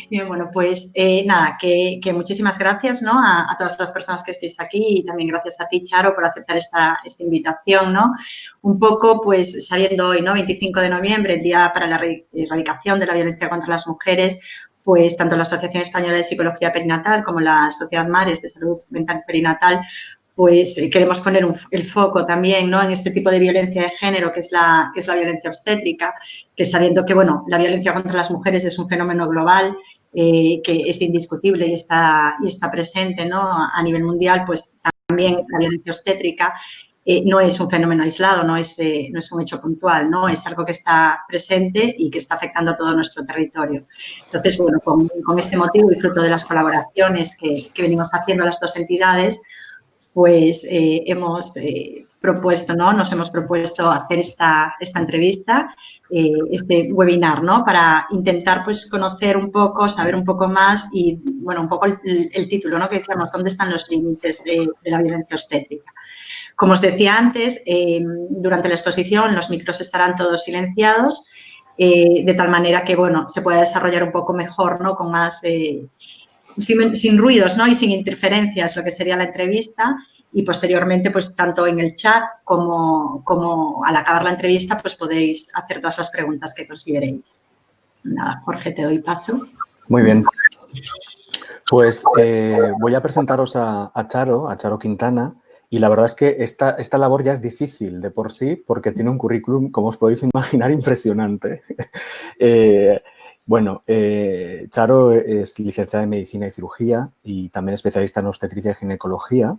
Bien, bueno, pues nada, que muchísimas gracias, ¿no? A todas las personas que estéis aquí y también gracias a ti, Charo, por aceptar esta invitación, ¿no? Un poco, pues, saliendo hoy, ¿no? 25 de noviembre, el Día para la Erradicación de la Violencia contra las Mujeres, pues tanto la Asociación Española de Psicología Perinatal como la Sociedad Mares de Salud Mental Perinatal, pues queremos poner el foco también, ¿no? En este tipo de violencia de género que es la violencia obstétrica, que sabiendo que, bueno, la violencia contra las mujeres es un fenómeno global, que es indiscutible y está presente, ¿no? A nivel mundial, pues también la violencia obstétrica no es un fenómeno aislado, no es un hecho puntual, ¿no? Es algo que está presente y que está afectando a todo nuestro territorio. Entonces, bueno, con este motivo y fruto de las colaboraciones que venimos haciendo las dos entidades, pues hemos propuesto, ¿no? Nos hemos propuesto hacer esta entrevista, este webinar, ¿no? Para intentar, pues, conocer un poco, saber un poco más y, bueno, un poco el título, ¿no? Que decíamos, ¿dónde están los límites de la violencia obstétrica? Como os decía antes, durante la exposición los micros estarán todos silenciados, de tal manera que, bueno, se pueda desarrollar un poco mejor, ¿no? Con más... sin ruidos, ¿no? Y sin interferencias, lo que sería la entrevista, y posteriormente, pues tanto en el chat como al acabar la entrevista, pues podéis hacer todas las preguntas que consideréis. Nada, Jorge, te doy paso. Muy bien. Pues voy a presentaros a Charo Quintana, y la verdad es que esta labor ya es difícil de por sí porque tiene un currículum, como os podéis imaginar, impresionante. Bueno, Charo es licenciada en Medicina y Cirugía y también especialista en obstetricia y ginecología,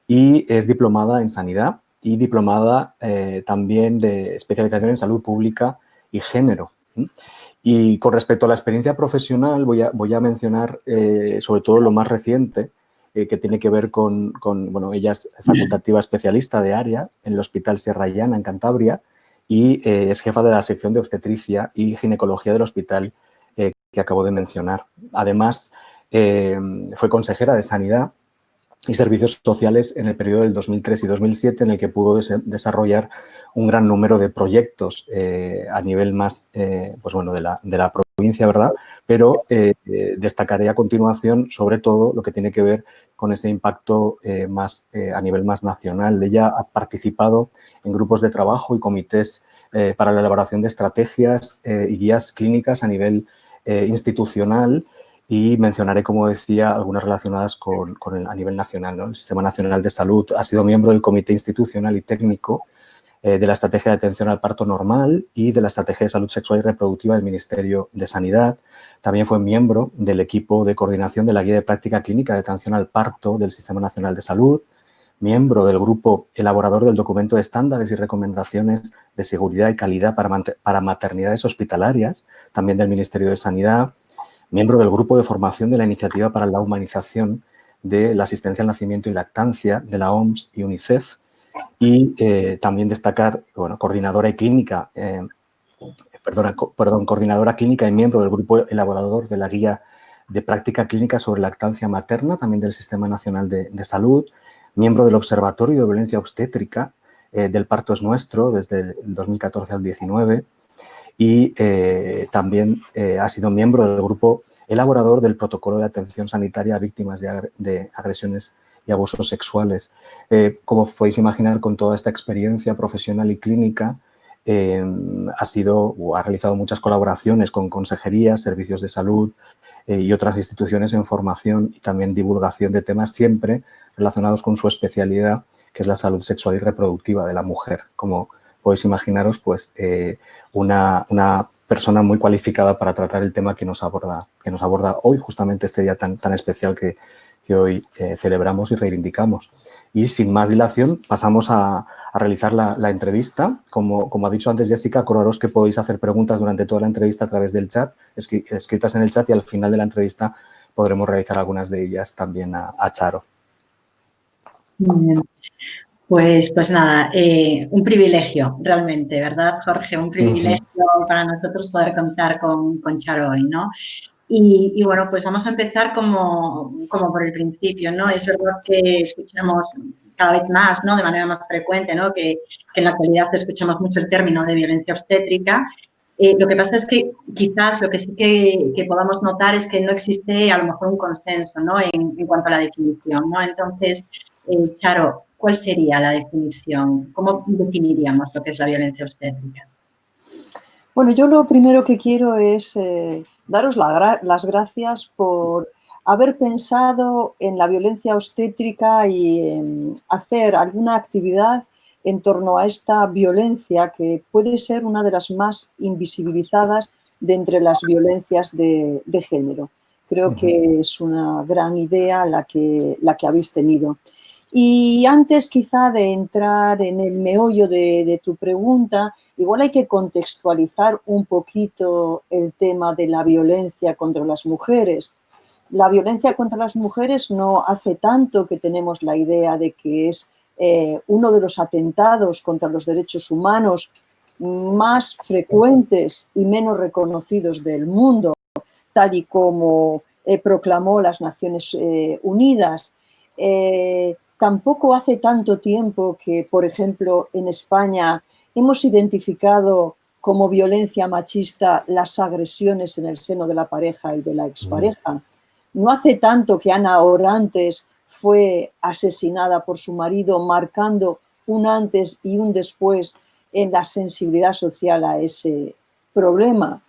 y es diplomada en Sanidad y diplomada también de especialización en Salud Pública y Género. Y con respecto a la experiencia profesional voy a mencionar sobre todo lo más reciente, que tiene que ver con, bueno, ella es facultativa especialista de área en el Hospital Sierra Llana, en Cantabria, y es jefa de la sección de obstetricia y ginecología del hospital que acabo de mencionar. Además, fue consejera de Sanidad y Servicios Sociales en el periodo del 2003 y 2007, en el que pudo desarrollar un gran número de proyectos a nivel más, pues bueno, de la provincia, ¿verdad? Pero destacaré a continuación, sobre todo, lo que tiene que ver con ese impacto más a nivel más nacional. Ella ha participado en grupos de trabajo y comités para la elaboración de estrategias y guías clínicas a nivel institucional, y mencionaré, como decía, algunas relacionadas a nivel nacional, ¿no? El Sistema Nacional de Salud. Ha sido miembro del Comité Institucional y Técnico de la Estrategia de Atención al Parto Normal y de la Estrategia de Salud Sexual y Reproductiva del Ministerio de Sanidad. También fue miembro del equipo de coordinación de la Guía de Práctica Clínica de Atención al Parto del Sistema Nacional de Salud, miembro del grupo elaborador del documento de estándares y recomendaciones de seguridad y calidad para maternidades hospitalarias, también del Ministerio de Sanidad, miembro del grupo de formación de la Iniciativa para la Humanización de la Asistencia al Nacimiento y Lactancia de la OMS y UNICEF, y también destacar, bueno, coordinadora clínica y miembro del grupo elaborador de la Guía de Práctica Clínica sobre Lactancia Materna, también del Sistema Nacional de Salud, miembro del Observatorio de Violencia Obstétrica del Parto es Nuestro desde el 2014 al 2019, y también ha sido miembro del grupo elaborador del Protocolo de Atención Sanitaria a Víctimas de Agresiones y Abusos Sexuales. Como podéis imaginar, con toda esta experiencia profesional y clínica, ha realizado muchas colaboraciones con consejerías, servicios de salud y otras instituciones en formación y también divulgación de temas siempre relacionados con su especialidad, que es la salud sexual y reproductiva de la mujer. Como podéis imaginaros, pues una persona muy cualificada para tratar el tema que nos aborda hoy, justamente este día tan especial que hoy celebramos y reivindicamos. Y sin más dilación, pasamos a realizar la entrevista. Como ha dicho antes Jessica, acordaros que podéis hacer preguntas durante toda la entrevista a través del chat, escritas en el chat, y al final de la entrevista podremos realizar algunas de ellas también a Charo. Muy bien. Pues nada, un privilegio realmente, ¿verdad, Jorge? Un privilegio para nosotros poder contar con Charo hoy, ¿no? Y bueno, pues vamos a empezar como por el principio, ¿no? Es verdad que escuchamos cada vez más, ¿no? De manera más frecuente, ¿no? Que en la actualidad escuchamos mucho el término de violencia obstétrica, Lo que pasa es que quizás lo que sí que podamos notar es que no existe a lo mejor un consenso, ¿no? En cuanto a la definición, ¿no? Entonces, Charo, ¿cuál sería la definición? ¿Cómo definiríamos lo que es la violencia obstétrica? Bueno, yo lo primero que quiero es daros las gracias por haber pensado en la violencia obstétrica y en hacer alguna actividad en torno a esta violencia que puede ser una de las más invisibilizadas de entre las violencias de género. Creo que es una gran idea la que habéis tenido. Y antes quizá de entrar en el meollo de tu pregunta, igual hay que contextualizar un poquito el tema de la violencia contra las mujeres. La violencia contra las mujeres no hace tanto que tenemos la idea de que es uno de los atentados contra los derechos humanos más frecuentes y menos reconocidos del mundo, tal y como proclamó las Naciones Unidas. Tampoco hace tanto tiempo que, por ejemplo, en España hemos identificado como violencia machista las agresiones en el seno de la pareja y de la expareja. No hace tanto que Ana Orantes fue asesinada por su marido, marcando un antes y un después en la sensibilidad social a ese problema.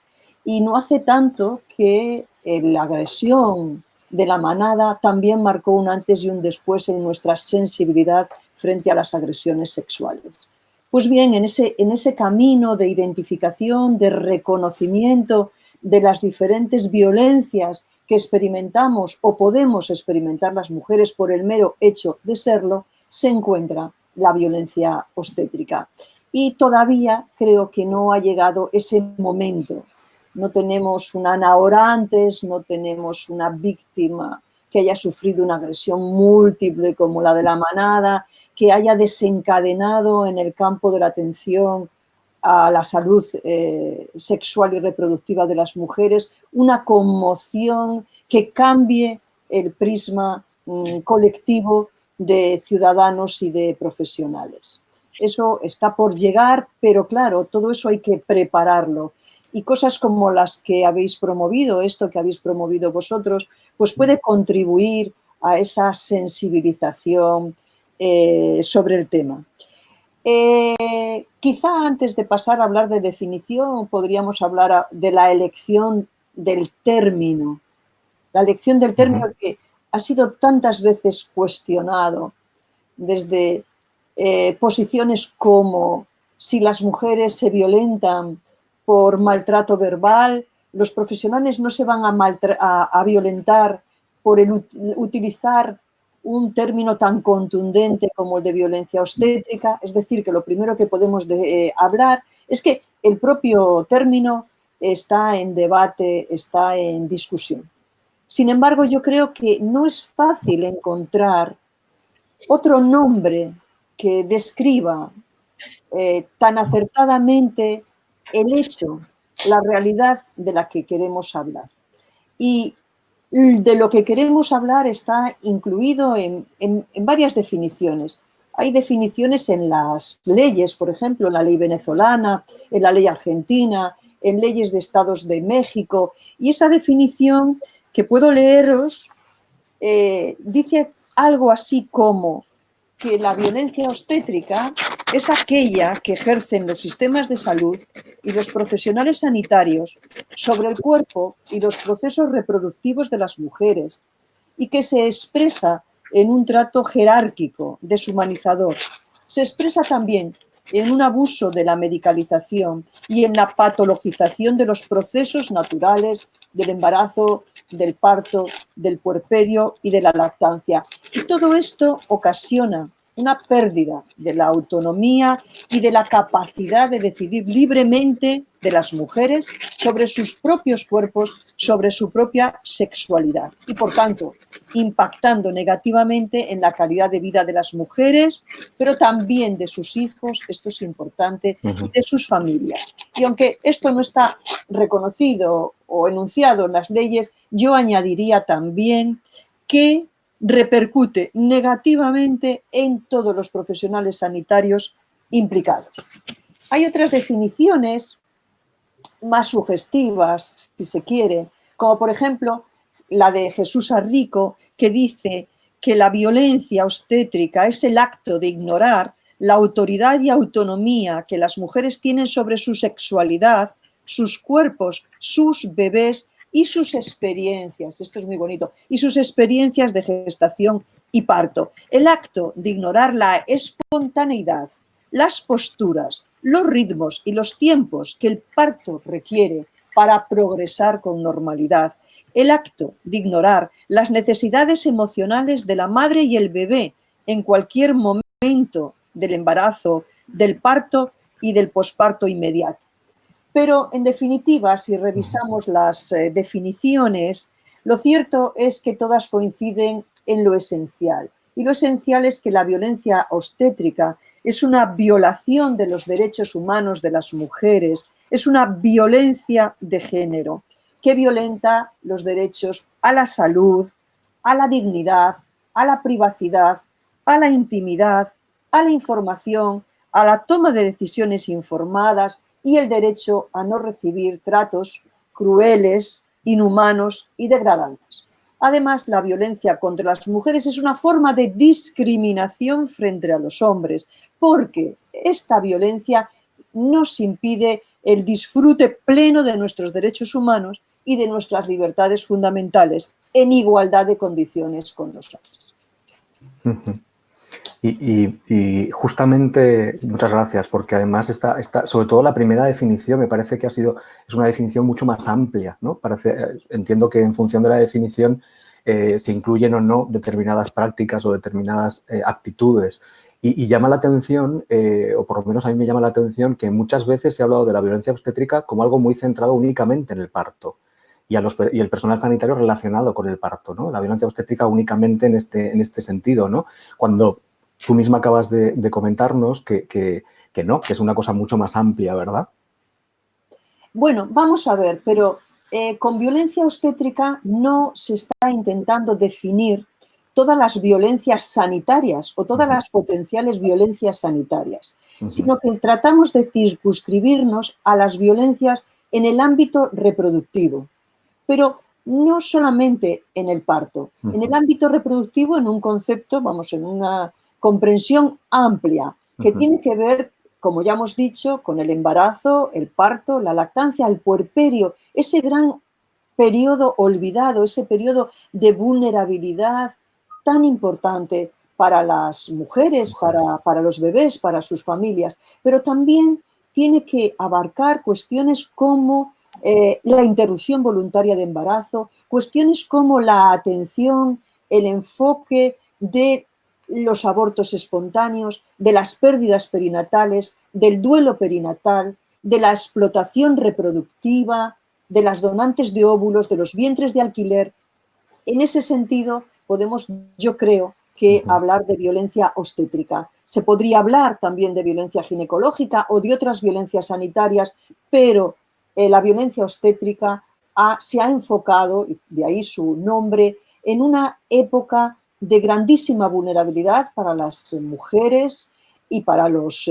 Y no hace tanto que la agresión de la manada también marcó un antes y un después en nuestra sensibilidad frente a las agresiones sexuales. Pues bien, en ese camino de identificación, de reconocimiento de las diferentes violencias que experimentamos o podemos experimentar las mujeres por el mero hecho de serlo, se encuentra la violencia obstétrica. Y todavía creo que no ha llegado ese momento. No tenemos una Ana Orantes, no tenemos una víctima que haya sufrido una agresión múltiple como la de la manada, que haya desencadenado en el campo de la atención a la salud sexual y reproductiva de las mujeres una conmoción que cambie el prisma colectivo de ciudadanos y de profesionales. Eso está por llegar, pero claro, todo eso hay que prepararlo. Y cosas como las que habéis promovido, esto que habéis promovido vosotros, pues puede contribuir a esa sensibilización sobre el tema. Quizá antes de pasar a hablar de definición, podríamos hablar de la elección del término. La elección del término que ha sido tantas veces cuestionado desde posiciones como si las mujeres se violentan por maltrato verbal, los profesionales no se van a violentar por utilizar un término tan contundente como el de violencia obstétrica. Es decir, que lo primero que podemos hablar es que el propio término está en debate, está en discusión. Sin embargo, yo creo que no es fácil encontrar otro nombre que describa tan acertadamente el hecho, la realidad de la que queremos hablar. Y de lo que queremos hablar está incluido en varias definiciones. Hay definiciones en las leyes, por ejemplo, en la ley venezolana, en la ley argentina, en leyes de estados de México. Y esa definición que puedo leeros dice algo así como que la violencia obstétrica es aquella que ejercen los sistemas de salud y los profesionales sanitarios sobre el cuerpo y los procesos reproductivos de las mujeres y que se expresa en un trato jerárquico, deshumanizador. Se expresa también en un abuso de la medicalización y en la patologización de los procesos naturales del embarazo, del parto, del puerperio y de la lactancia. Y todo esto ocasiona una pérdida de la autonomía y de la capacidad de decidir libremente de las mujeres sobre sus propios cuerpos, sobre su propia sexualidad y, por tanto, impactando negativamente en la calidad de vida de las mujeres, pero también de sus hijos, esto es importante, y de sus familias. Y aunque esto no está reconocido o enunciado en las leyes, yo añadiría también que repercute negativamente en todos los profesionales sanitarios implicados. Hay otras definiciones más sugestivas, si se quiere, como por ejemplo la de Jesús Arrico, que dice que la violencia obstétrica es el acto de ignorar la autoridad y autonomía que las mujeres tienen sobre su sexualidad, sus cuerpos, sus bebés y sus experiencias. Esto es muy bonito. Y sus experiencias de gestación y parto. El acto de ignorar la espontaneidad, las posturas, los ritmos y los tiempos que el parto requiere para progresar con normalidad. El acto de ignorar las necesidades emocionales de la madre y el bebé en cualquier momento del embarazo, del parto y del posparto inmediato. Pero, en definitiva, si revisamos las definiciones, lo cierto es que todas coinciden en lo esencial. Y lo esencial es que la violencia obstétrica es una violación de los derechos humanos de las mujeres, es una violencia de género que violenta los derechos a la salud, a la dignidad, a la privacidad, a la intimidad, a la información, a la toma de decisiones informadas y el derecho a no recibir tratos crueles, inhumanos y degradantes. Además, la violencia contra las mujeres es una forma de discriminación frente a los hombres, porque esta violencia nos impide el disfrute pleno de nuestros derechos humanos y de nuestras libertades fundamentales en igualdad de condiciones con los hombres. Y justamente, muchas gracias, porque además sobre todo la primera definición me parece que es una definición mucho más amplia, ¿no? Entiendo que en función de la definición se incluyen o no determinadas prácticas o determinadas actitudes. Y llama la atención, o por lo menos a mí me llama la atención, que muchas veces se ha hablado de la violencia obstétrica como algo muy centrado únicamente en el parto y el personal sanitario relacionado con el parto, ¿no? La violencia obstétrica únicamente en este sentido, ¿no? Cuando tú misma acabas de comentarnos que no, que es una cosa mucho más amplia, ¿verdad? Bueno, vamos a ver, pero con violencia obstétrica no se está intentando definir todas las violencias sanitarias o todas las potenciales violencias sanitarias, sino que tratamos de circunscribirnos a las violencias en el ámbito reproductivo, pero no solamente en el parto, en el ámbito reproductivo en un concepto, en una comprensión amplia que tiene que ver, como ya hemos dicho, con el embarazo, el parto, la lactancia, el puerperio, ese gran periodo olvidado, ese periodo de vulnerabilidad tan importante para las mujeres, para los bebés, para sus familias, pero también tiene que abarcar cuestiones como la interrupción voluntaria de embarazo, cuestiones como la atención, el enfoque de los abortos espontáneos, de las pérdidas perinatales, del duelo perinatal, de la explotación reproductiva, de las donantes de óvulos, de los vientres de alquiler. En ese sentido, podemos, yo creo, que hablar de violencia obstétrica. Se podría hablar también de violencia ginecológica o de otras violencias sanitarias, pero la violencia obstétrica se ha enfocado, y de ahí su nombre, en una época de grandísima vulnerabilidad para las mujeres y para los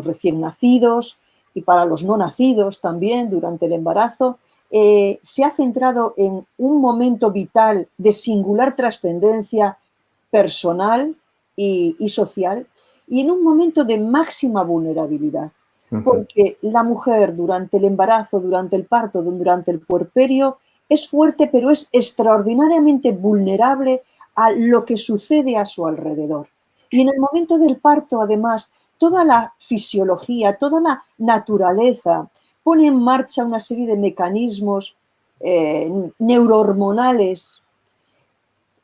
recién nacidos y para los no nacidos también durante el embarazo. Se ha centrado en un momento vital de singular trascendencia personal y social y en un momento de máxima vulnerabilidad. Porque la mujer durante el embarazo, durante el parto, durante el puerperio es fuerte, pero es extraordinariamente vulnerable a lo que sucede a su alrededor. Y en el momento del parto, además, toda la fisiología, toda la naturaleza pone en marcha una serie de mecanismos neurohormonales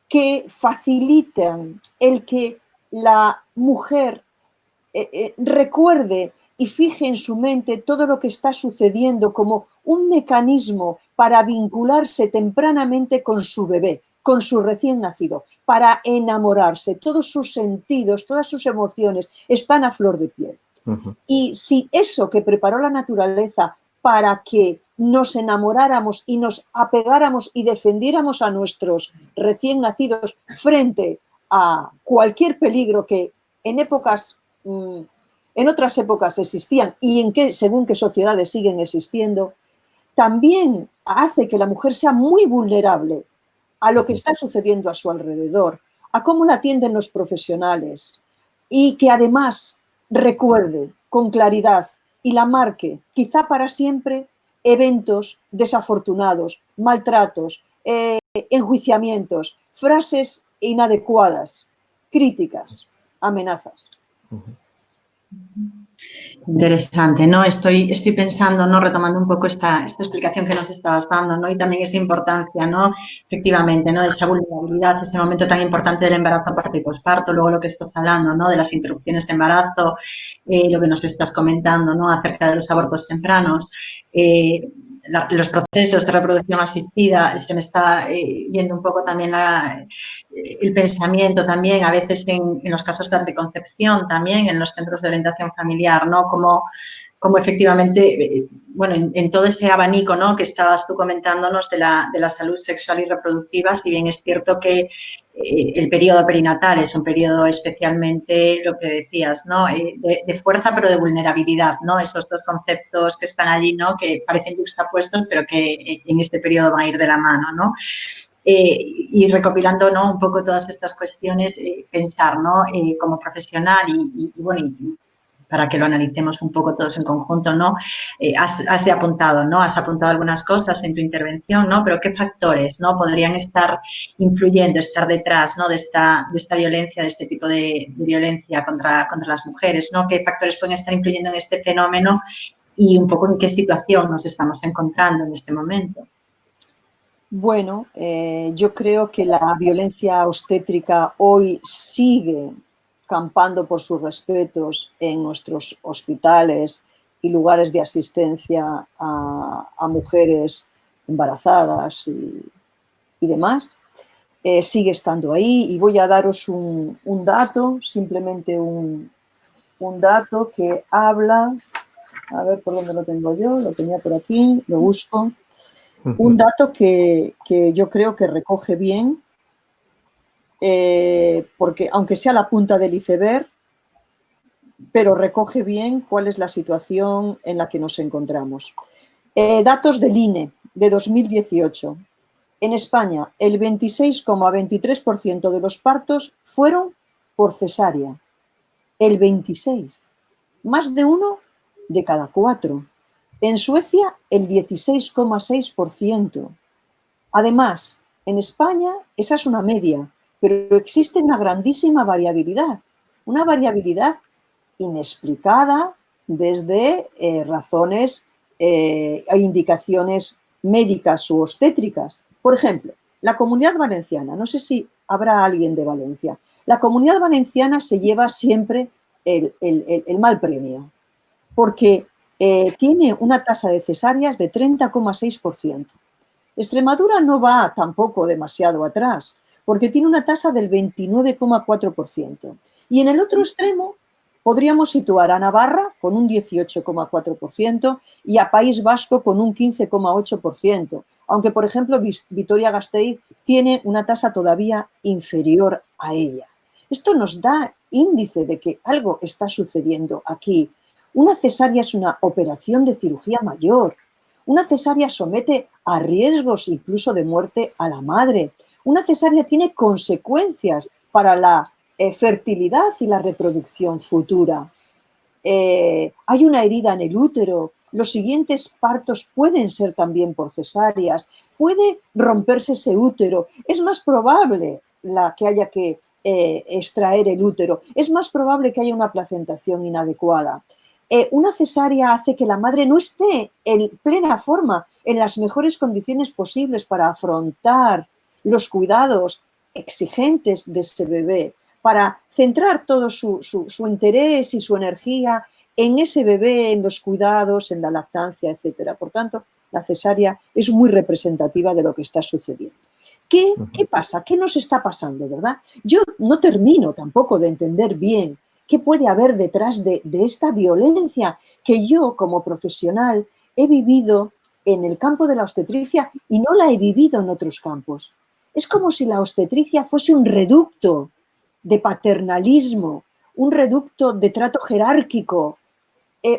que facilitan el que la mujer recuerde y fije en su mente todo lo que está sucediendo como un mecanismo para vincularse tempranamente con su bebé, con su recién nacido, para enamorarse. Todos sus sentidos, todas sus emociones están a flor de piel. Y si eso que preparó la naturaleza para que nos enamoráramos y nos apegáramos y defendiéramos a nuestros recién nacidos frente a cualquier peligro que en otras épocas existían y según qué sociedades siguen existiendo, también hace que la mujer sea muy vulnerable a lo que está sucediendo a su alrededor, a cómo la atienden los profesionales y que además recuerde con claridad y la marque, quizá para siempre, eventos desafortunados, maltratos, enjuiciamientos, frases inadecuadas, críticas, amenazas. Interesante, ¿no? Estoy pensando, ¿no? Retomando un poco esta explicación que nos estabas dando, ¿no? Y también esa importancia, ¿no? Efectivamente, ¿no? De esa vulnerabilidad, ese momento tan importante del embarazo, parto y posparto, luego lo que estás hablando, ¿no? De las interrupciones de embarazo, lo que nos estás comentando, ¿no? Acerca de los abortos tempranos, los procesos de reproducción asistida, se me está yendo un poco también el pensamiento también, a veces en los casos de anticoncepción también, en los centros de orientación familiar, ¿no? Como efectivamente, bueno, en todo ese abanico, ¿no? Que estabas tú comentándonos de la salud sexual y reproductiva, si bien es cierto que el periodo perinatal es un periodo especialmente, lo que decías, ¿no? De fuerza, pero de vulnerabilidad, ¿no? Esos dos conceptos que están allí, ¿no? Que parecen juxtapuestos, pero que en este periodo van a ir de la mano, ¿no? Y recopilando, ¿no? Un poco todas estas cuestiones, pensar, ¿no? Como profesional y bueno, para que lo analicemos un poco todos en conjunto, ¿no? Has apuntado, ¿no? Has apuntado algunas cosas en tu intervención, ¿no? Pero ¿qué factores, ¿no? Podrían estar influyendo, estar detrás, ¿no? De esta violencia, de este tipo de violencia contra las mujeres, ¿no? ¿Qué factores pueden estar influyendo en este fenómeno y un poco en qué situación nos estamos encontrando en este momento? Bueno, yo creo que la violencia obstétrica hoy sigue campando por sus respetos en nuestros hospitales y lugares de asistencia a mujeres embarazadas y demás. Sigue estando ahí y voy a daros un dato, simplemente un dato que habla, a ver por dónde lo tengo yo, lo tenía por aquí, lo busco. Un dato que yo creo que recoge bien, porque aunque sea la punta del iceberg, pero recoge bien cuál es la situación en la que nos encontramos. Datos del INE de 2018. En España, el 26,23% de los partos fueron por cesárea. El 26%. Más de 1 de cada 4. En Suecia, el 16,6%. Además, en España esa es una media, pero existe una grandísima variabilidad, una variabilidad inexplicada desde razones e indicaciones médicas u obstétricas. Por ejemplo, la Comunidad Valenciana, no sé si habrá alguien de Valencia, la Comunidad Valenciana se lleva siempre el mal premio, porque tiene una tasa de cesáreas de 30,6%. Extremadura no va tampoco demasiado atrás, porque tiene una tasa del 29,4%. Y en el otro extremo podríamos situar a Navarra con un 18,4% y a País Vasco con un 15,8%, aunque, por ejemplo, Vitoria-Gasteiz tiene una tasa todavía inferior a ella. Esto nos da índice de que algo está sucediendo aquí. Una cesárea es una operación de cirugía mayor. Una cesárea somete a riesgos incluso de muerte a la madre. Una cesárea tiene consecuencias para la fertilidad y la reproducción futura. Hay una herida en el útero. Los siguientes partos pueden ser también por cesáreas. Puede romperse ese útero. Es más probable que haya que extraer el útero. Es más probable que haya una placentación inadecuada. Una cesárea hace que la madre no esté en plena forma, en las mejores condiciones posibles para afrontar los cuidados exigentes de ese bebé, para centrar todo su interés y su energía en ese bebé, en los cuidados, en la lactancia, etc. Por tanto, la cesárea es muy representativa de lo que está sucediendo. ¿Qué pasa? ¿Qué nos está pasando, verdad? Yo no termino tampoco de entender bien qué puede haber detrás de esta violencia que yo, como profesional, he vivido en el campo de la obstetricia y no la he vivido en otros campos. Es como si la obstetricia fuese un reducto de paternalismo, un reducto de trato jerárquico,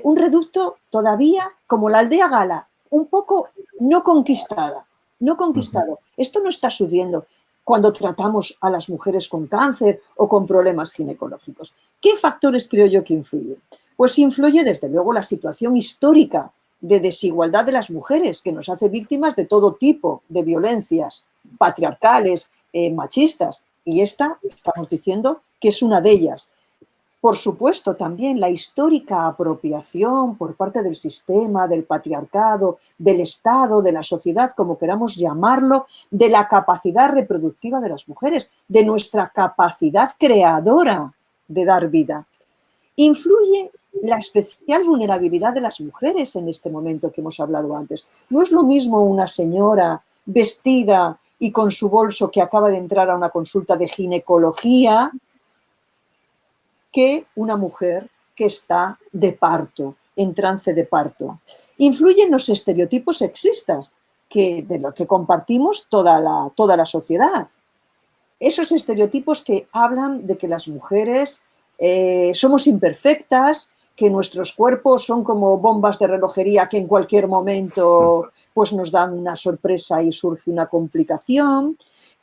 un reducto todavía como la aldea gala, un poco no conquistada, no conquistado. Esto no está sucediendo cuando tratamos a las mujeres con cáncer o con problemas ginecológicos. ¿Qué factores creo yo que influyen? Pues influye desde luego la situación histórica de desigualdad de las mujeres, que nos hace víctimas de todo tipo de violencias patriarcales, machistas, y esta estamos diciendo que es una de ellas. Por supuesto, también la histórica apropiación por parte del sistema, del patriarcado, del Estado, de la sociedad, como queramos llamarlo, de la capacidad reproductiva de las mujeres, de nuestra capacidad creadora de dar vida. Influye la especial vulnerabilidad de las mujeres en este momento que hemos hablado antes. No es lo mismo una señora vestida y con su bolso que acaba de entrar a una consulta de ginecología que una mujer que está de parto, en trance de parto. Influyen los estereotipos sexistas de los que compartimos toda la sociedad. Esos estereotipos que hablan de que las mujeres somos imperfectas, que nuestros cuerpos son como bombas de relojería que en cualquier momento pues, nos dan una sorpresa y surge una complicación,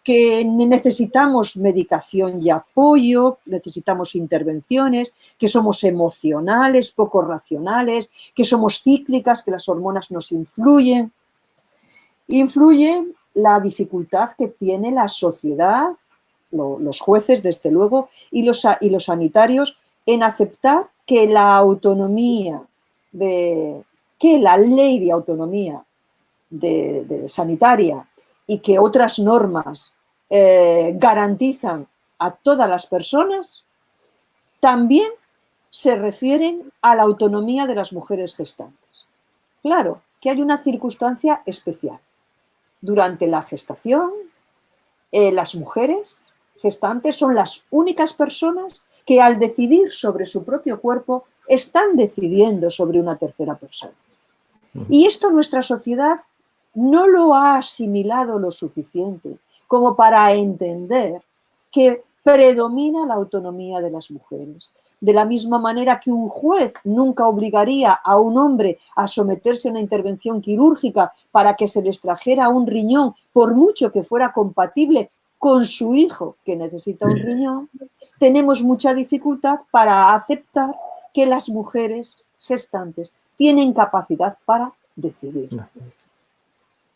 que necesitamos medicación y apoyo, necesitamos intervenciones, que somos emocionales, poco racionales, que somos cíclicas, que las hormonas nos influyen. Influye la dificultad que tiene la sociedad, los jueces, desde luego, y los sanitarios en aceptar que la autonomía, que la ley de autonomía sanitaria y que otras normas garantizan a todas las personas, también se refieren a la autonomía de las mujeres gestantes. Claro que hay una circunstancia especial. Durante la gestación, las mujeres gestantes son las únicas personas que al decidir sobre su propio cuerpo están decidiendo sobre una tercera persona. Y esto nuestra sociedad no lo ha asimilado lo suficiente como para entender que predomina la autonomía de las mujeres. De la misma manera que un juez nunca obligaría a un hombre a someterse a una intervención quirúrgica para que se le extrajera un riñón, por mucho que fuera compatible con su hijo que necesita un riñón, tenemos mucha dificultad para aceptar que las mujeres gestantes tienen capacidad para decidir.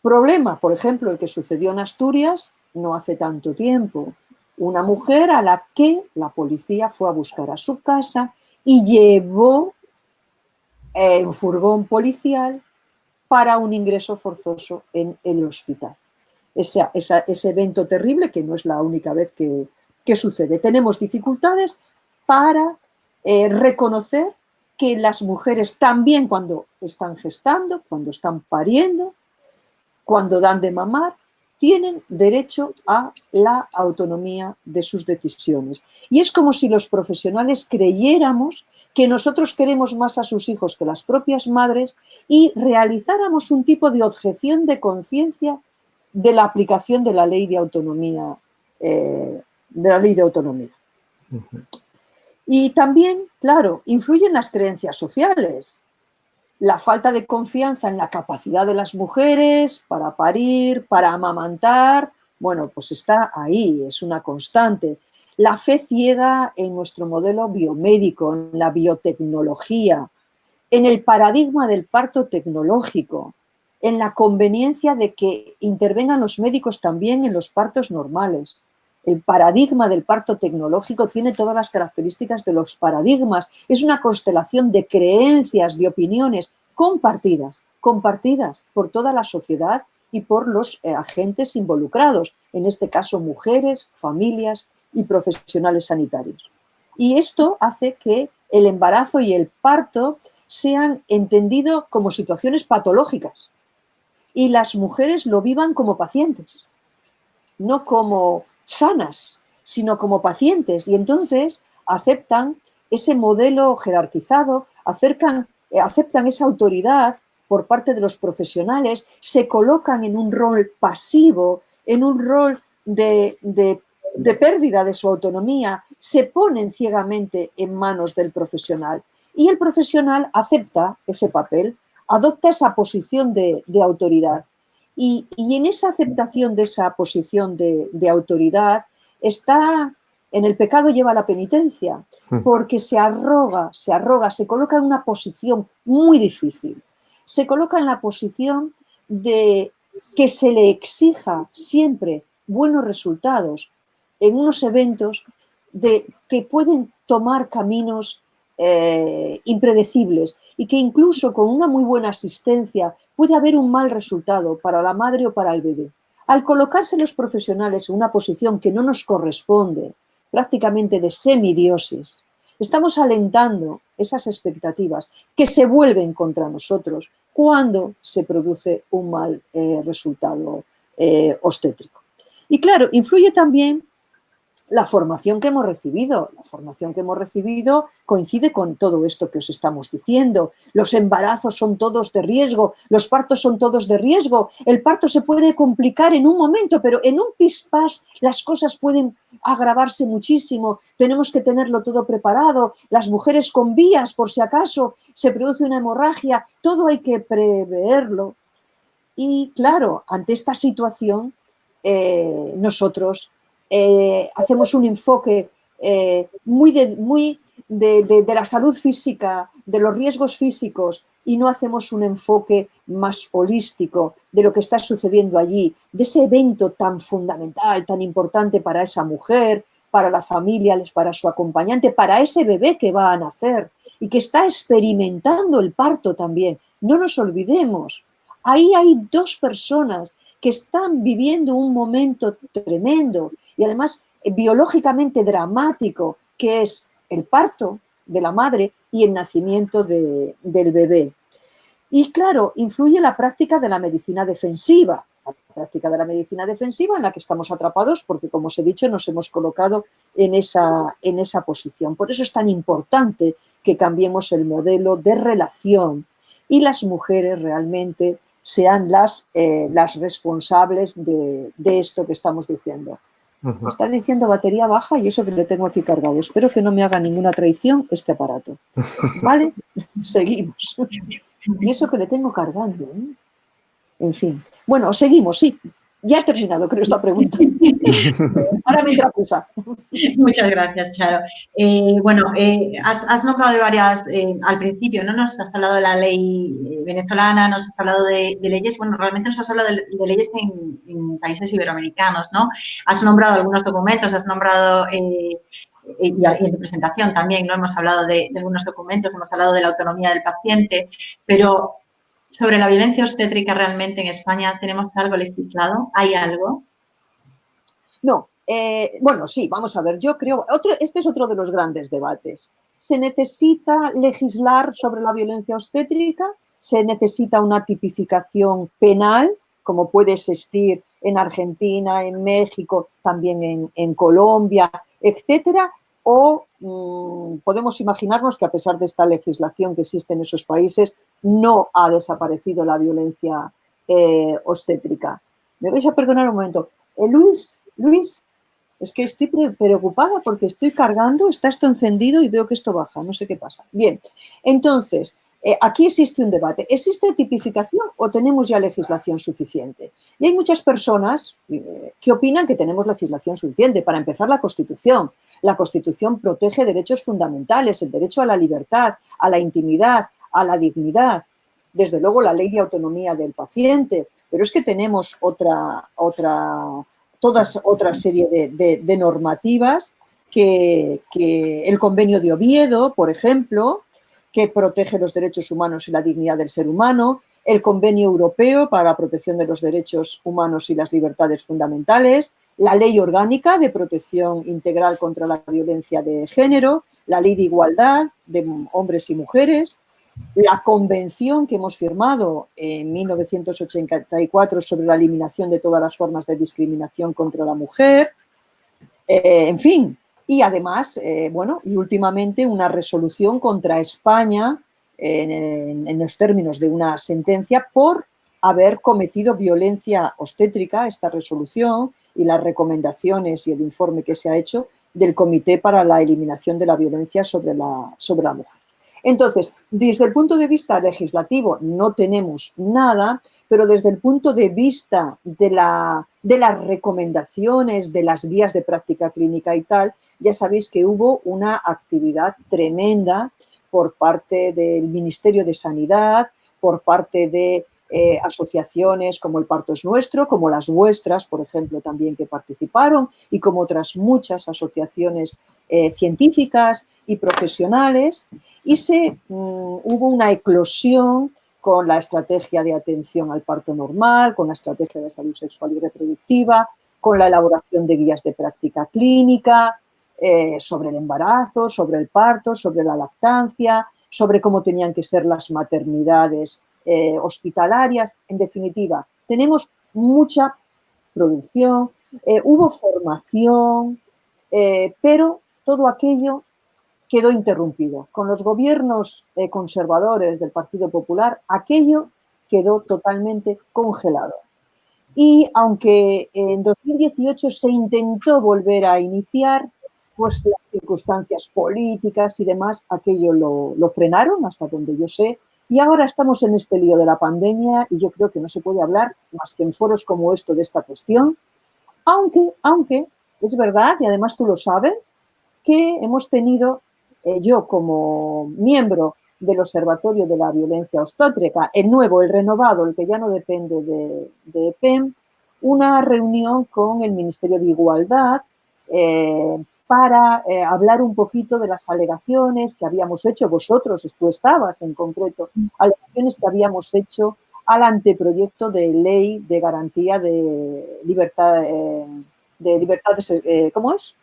Problema, por ejemplo, el que sucedió en Asturias no hace tanto tiempo. Una mujer a la que la policía fue a buscar a su casa y llevó en furgón policial para un ingreso forzoso en el hospital. Ese evento terrible, que no es la única vez que sucede. Tenemos dificultades para reconocer que las mujeres también cuando están gestando, cuando están pariendo, cuando dan de mamar, tienen derecho a la autonomía de sus decisiones. Y es como si los profesionales creyéramos que nosotros queremos más a sus hijos que las propias madres y realizáramos un tipo de objeción de conciencia de la aplicación de la ley de autonomía. Y también, claro, influyen las creencias sociales. La falta de confianza en la capacidad de las mujeres para parir, para amamantar, bueno, pues está ahí, es una constante. La fe ciega en nuestro modelo biomédico, en la biotecnología, en el paradigma del parto tecnológico, en la conveniencia de que intervengan los médicos también en los partos normales. El paradigma del parto tecnológico tiene todas las características de los paradigmas. Es una constelación de creencias, de opiniones compartidas por toda la sociedad y por los agentes involucrados, en este caso mujeres, familias y profesionales sanitarios. Y esto hace que el embarazo y el parto sean entendidos como situaciones patológicas y las mujeres lo vivan como pacientes, no como sanas, sino como pacientes, y entonces aceptan ese modelo jerarquizado, aceptan esa autoridad por parte de los profesionales, se colocan en un rol pasivo, en un rol de pérdida de su autonomía, se ponen ciegamente en manos del profesional y el profesional acepta ese papel, adopta esa posición de autoridad. Y en esa aceptación de esa posición de autoridad está, en el pecado lleva la penitencia, porque se arroga, se coloca en una posición muy difícil. Se coloca en la posición de que se le exija siempre buenos resultados en unos eventos que pueden tomar caminos impredecibles y que incluso con una muy buena asistencia puede haber un mal resultado para la madre o para el bebé. Al colocarse los profesionales en una posición que no nos corresponde, prácticamente de semidioses, estamos alentando esas expectativas que se vuelven contra nosotros cuando se produce un mal resultado obstétrico. Y claro, influye también la formación que hemos recibido. La formación que hemos recibido coincide con todo esto que os estamos diciendo. Los embarazos son todos de riesgo, los partos son todos de riesgo. El parto se puede complicar en un momento, pero en un pispás las cosas pueden agravarse muchísimo. Tenemos que tenerlo todo preparado. Las mujeres con vías, por si acaso se produce una hemorragia, todo hay que preverlo. Y claro, ante esta situación, nosotros hacemos un enfoque muy de la salud física, de los riesgos físicos, y no hacemos un enfoque más holístico de lo que está sucediendo allí, de ese evento tan fundamental, tan importante para esa mujer, para la familia, para su acompañante, para ese bebé que va a nacer y que está experimentando el parto también. No nos olvidemos, ahí hay dos personas que están viviendo un momento tremendo y además biológicamente dramático, que es el parto de la madre y el nacimiento del bebé. Y claro, influye la práctica de la medicina defensiva, en la que estamos atrapados porque, como os he dicho, nos hemos colocado en esa posición. Por eso es tan importante que cambiemos el modelo de relación y las mujeres realmente sean las responsables de esto que estamos diciendo. Me está diciendo batería baja y eso que le tengo aquí cargado. Espero que no me haga ninguna traición este aparato. ¿Vale? Seguimos. Y eso que le tengo cargando, ¿eh? En fin. Bueno, seguimos, sí. Ya he terminado, creo, esta pregunta. Ahora me entra cosa. Muchas gracias, Charo. Has nombrado de varias, al principio, ¿no? Nos has hablado de la ley venezolana, nos has hablado de leyes, bueno, realmente nos has hablado de leyes en países iberoamericanos, ¿no? Has nombrado algunos documentos, has nombrado, y en tu presentación también, ¿no? Hemos hablado de algunos documentos, hemos hablado de la autonomía del paciente, pero sobre la violencia obstétrica realmente en España, ¿tenemos algo legislado? ¿Hay algo? No. Bueno, sí, vamos a ver, yo creo, este es otro de los grandes debates. ¿Se necesita legislar sobre la violencia obstétrica? ¿Se necesita una tipificación penal, como puede existir en Argentina, en México, también en Colombia, etcétera? ¿O podemos imaginarnos que a pesar de esta legislación que existe en esos países, no ha desaparecido la violencia obstétrica? Me vais a perdonar un momento. Luis, es que estoy preocupada porque estoy cargando, está esto encendido y veo que esto baja, no sé qué pasa. Bien, entonces, aquí existe un debate. ¿Existe tipificación o tenemos ya legislación suficiente? Y hay muchas personas que opinan que tenemos legislación suficiente. Para empezar, la Constitución. La Constitución protege derechos fundamentales, el derecho a la libertad, a la intimidad, a la dignidad. Desde luego, la ley de autonomía del paciente. Pero es que tenemos toda otra serie de normativas que el Convenio de Oviedo, por ejemplo, que protege los derechos humanos y la dignidad del ser humano, el Convenio Europeo para la protección de los derechos humanos y las libertades fundamentales, la Ley Orgánica de Protección Integral contra la Violencia de Género, la Ley de Igualdad de hombres y mujeres, la convención que hemos firmado en 1984 sobre la eliminación de todas las formas de discriminación contra la mujer, en fin, y además, y últimamente una resolución contra España en los términos de una sentencia por haber cometido violencia obstétrica, esta resolución y las recomendaciones y el informe que se ha hecho del Comité para la Eliminación de la Violencia sobre la Mujer. Entonces, desde el punto de vista legislativo no tenemos nada, pero desde el punto de vista de las recomendaciones, de las guías de práctica clínica y tal, ya sabéis que hubo una actividad tremenda por parte del Ministerio de Sanidad, por parte de asociaciones como El Parto es Nuestro, como las vuestras, por ejemplo, también que participaron, y como otras muchas asociaciones científicas y profesionales, y hubo una eclosión con la estrategia de atención al parto normal, con la estrategia de salud sexual y reproductiva, con la elaboración de guías de práctica clínica, sobre el embarazo, sobre el parto, sobre la lactancia, sobre cómo tenían que ser las maternidades hospitalarias. En definitiva, tenemos mucha producción, hubo formación, pero todo aquello quedó interrumpido. Con los gobiernos conservadores del Partido Popular, aquello quedó totalmente congelado. Y aunque en 2018 se intentó volver a iniciar, pues las circunstancias políticas y demás, aquello lo frenaron, hasta donde yo sé, y ahora estamos en este lío de la pandemia y yo creo que no se puede hablar más que en foros como esto de esta cuestión, aunque es verdad, y además tú lo sabes, que hemos tenido, yo como miembro del Observatorio de la Violencia Obstétrica, el nuevo, el renovado, el que ya no depende de EPEM, una reunión con el Ministerio de Igualdad para hablar un poquito de las alegaciones que habíamos hecho, vosotros, tú estabas en concreto, alegaciones que habíamos hecho al anteproyecto de ley de garantía de libertad, ¿cómo es?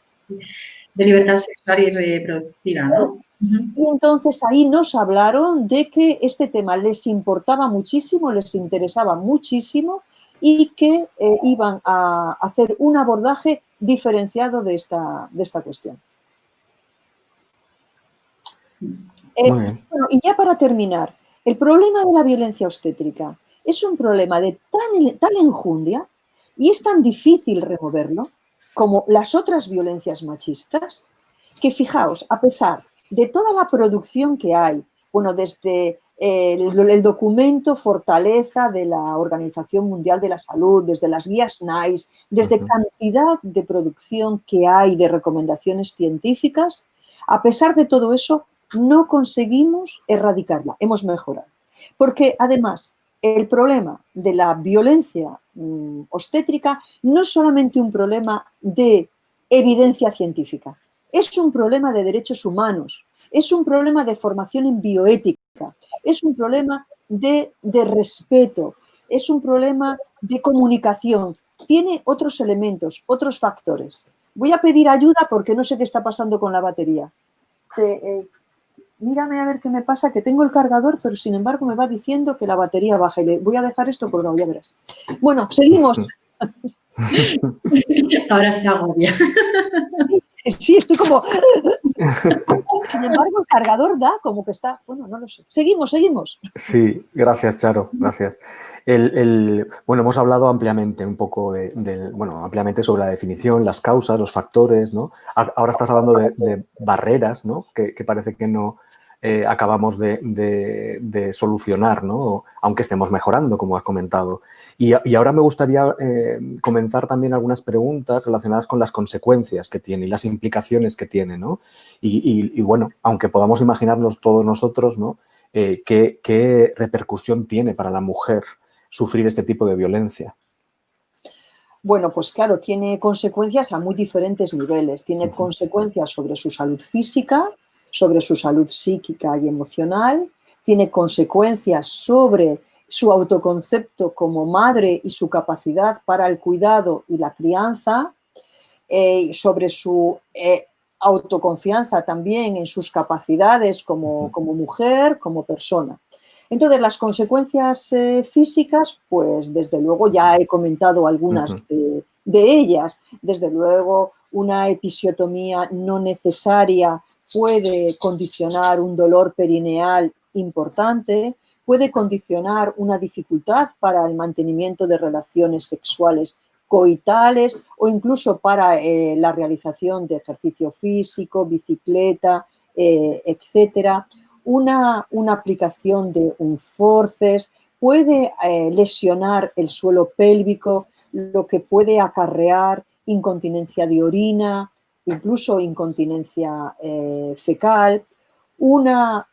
De libertad sexual y reproductiva, ¿no? Y entonces ahí nos hablaron de que este tema les importaba muchísimo, les interesaba muchísimo y que iban a hacer un abordaje diferenciado de esta cuestión. Bueno, y ya para terminar, el problema de la violencia obstétrica es un problema de tal enjundia y es tan difícil removerlo como las otras violencias machistas, que fijaos, a pesar de toda la producción que hay, bueno, desde el documento Fortaleza de la Organización Mundial de la Salud, desde las guías NICE, desde cantidad de producción que hay de recomendaciones científicas, a pesar de todo eso, no conseguimos erradicarla, hemos mejorado. Porque además, el problema de la violencia obstétrica no es solamente un problema de evidencia científica, es un problema de derechos humanos, es un problema de formación en bioética, es un problema de respeto, es un problema de comunicación, tiene otros elementos, otros factores. Voy a pedir ayuda porque no sé qué está pasando con la batería. Mírame a ver qué me pasa, que tengo el cargador, pero sin embargo me va diciendo que la batería baja y le voy a dejar esto colgado, ya verás. Bueno, seguimos. Ahora se agobia. Sí, estoy como... Sin embargo, el cargador da como que está... Bueno, no lo sé. Seguimos. Sí, gracias, Charo, gracias. Bueno, hemos hablado ampliamente un poco ampliamente sobre la definición, las causas, los factores, ¿no? Ahora estás hablando de barreras, ¿no? Que parece que no acabamos de solucionar, ¿no? Aunque estemos mejorando, como has comentado. Y ahora me gustaría comenzar también algunas preguntas relacionadas con las consecuencias que tiene y las implicaciones que tiene, ¿no? Y bueno, aunque podamos imaginarnos todos nosotros, ¿no? ¿Qué repercusión tiene para la mujer sufrir este tipo de violencia? Bueno, pues claro, tiene consecuencias a muy diferentes niveles. Tiene consecuencias sobre su salud física, sobre su salud psíquica y emocional, tiene consecuencias sobre su autoconcepto como madre y su capacidad para el cuidado y la crianza, sobre su autoconfianza también en sus capacidades como mujer, como persona. Entonces, las consecuencias físicas, pues desde luego ya he comentado algunas de ellas. Desde luego, una episiotomía no necesaria puede condicionar un dolor perineal importante, puede condicionar una dificultad para el mantenimiento de relaciones sexuales coitales o incluso para la realización de ejercicio físico, bicicleta, etcétera. una aplicación de un forceps puede lesionar el suelo pélvico, lo que puede acarrear incontinencia de orina, incluso incontinencia fecal. Una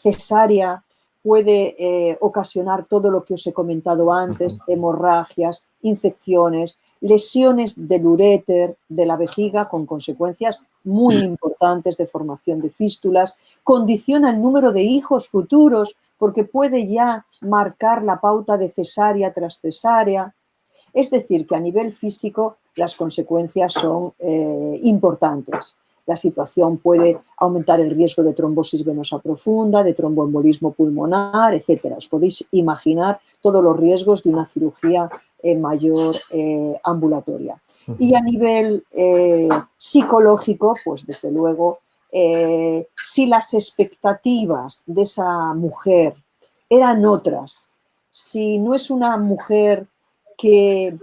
cesárea puede ocasionar todo lo que os he comentado antes, hemorragias, infecciones, lesiones del uréter, de la vejiga, con consecuencias muy importantes de formación de fístulas, condiciona el número de hijos futuros porque puede ya marcar la pauta de cesárea tras cesárea. Es decir, que a nivel físico las consecuencias son importantes. La situación puede aumentar el riesgo de trombosis venosa profunda, de tromboembolismo pulmonar, etc. Os podéis imaginar todos los riesgos de una cirugía mayor ambulatoria. Y a nivel psicológico, pues desde luego, si las expectativas de esa mujer eran otras, si no es una mujer que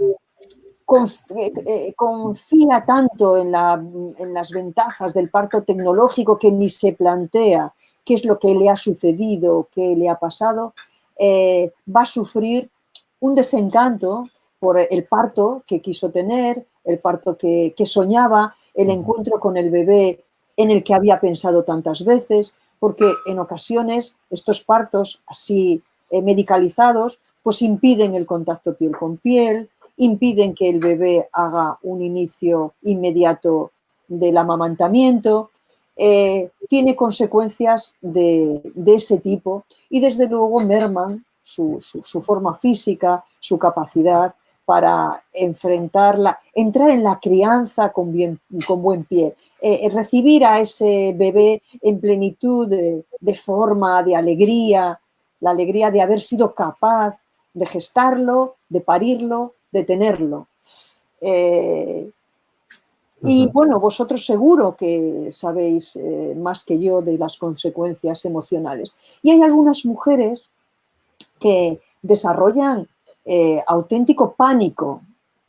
confía tanto en las ventajas del parto tecnológico que ni se plantea qué es lo que le ha sucedido, qué le ha pasado, va a sufrir un desencanto por el parto que quiso tener, el parto que soñaba, el encuentro con el bebé en el que había pensado tantas veces, porque en ocasiones estos partos así medicalizados pues impiden el contacto piel con piel, impiden que el bebé haga un inicio inmediato del amamantamiento, tiene consecuencias de ese tipo y desde luego merman su forma física, su capacidad para enfrentarla, entrar en la crianza con buen pie, recibir a ese bebé en plenitud de forma, de alegría, la alegría de haber sido capaz de gestarlo, de parirlo, de tenerlo. Y bueno, vosotros seguro que sabéis más que yo de las consecuencias emocionales. Y hay algunas mujeres que desarrollan auténtico pánico,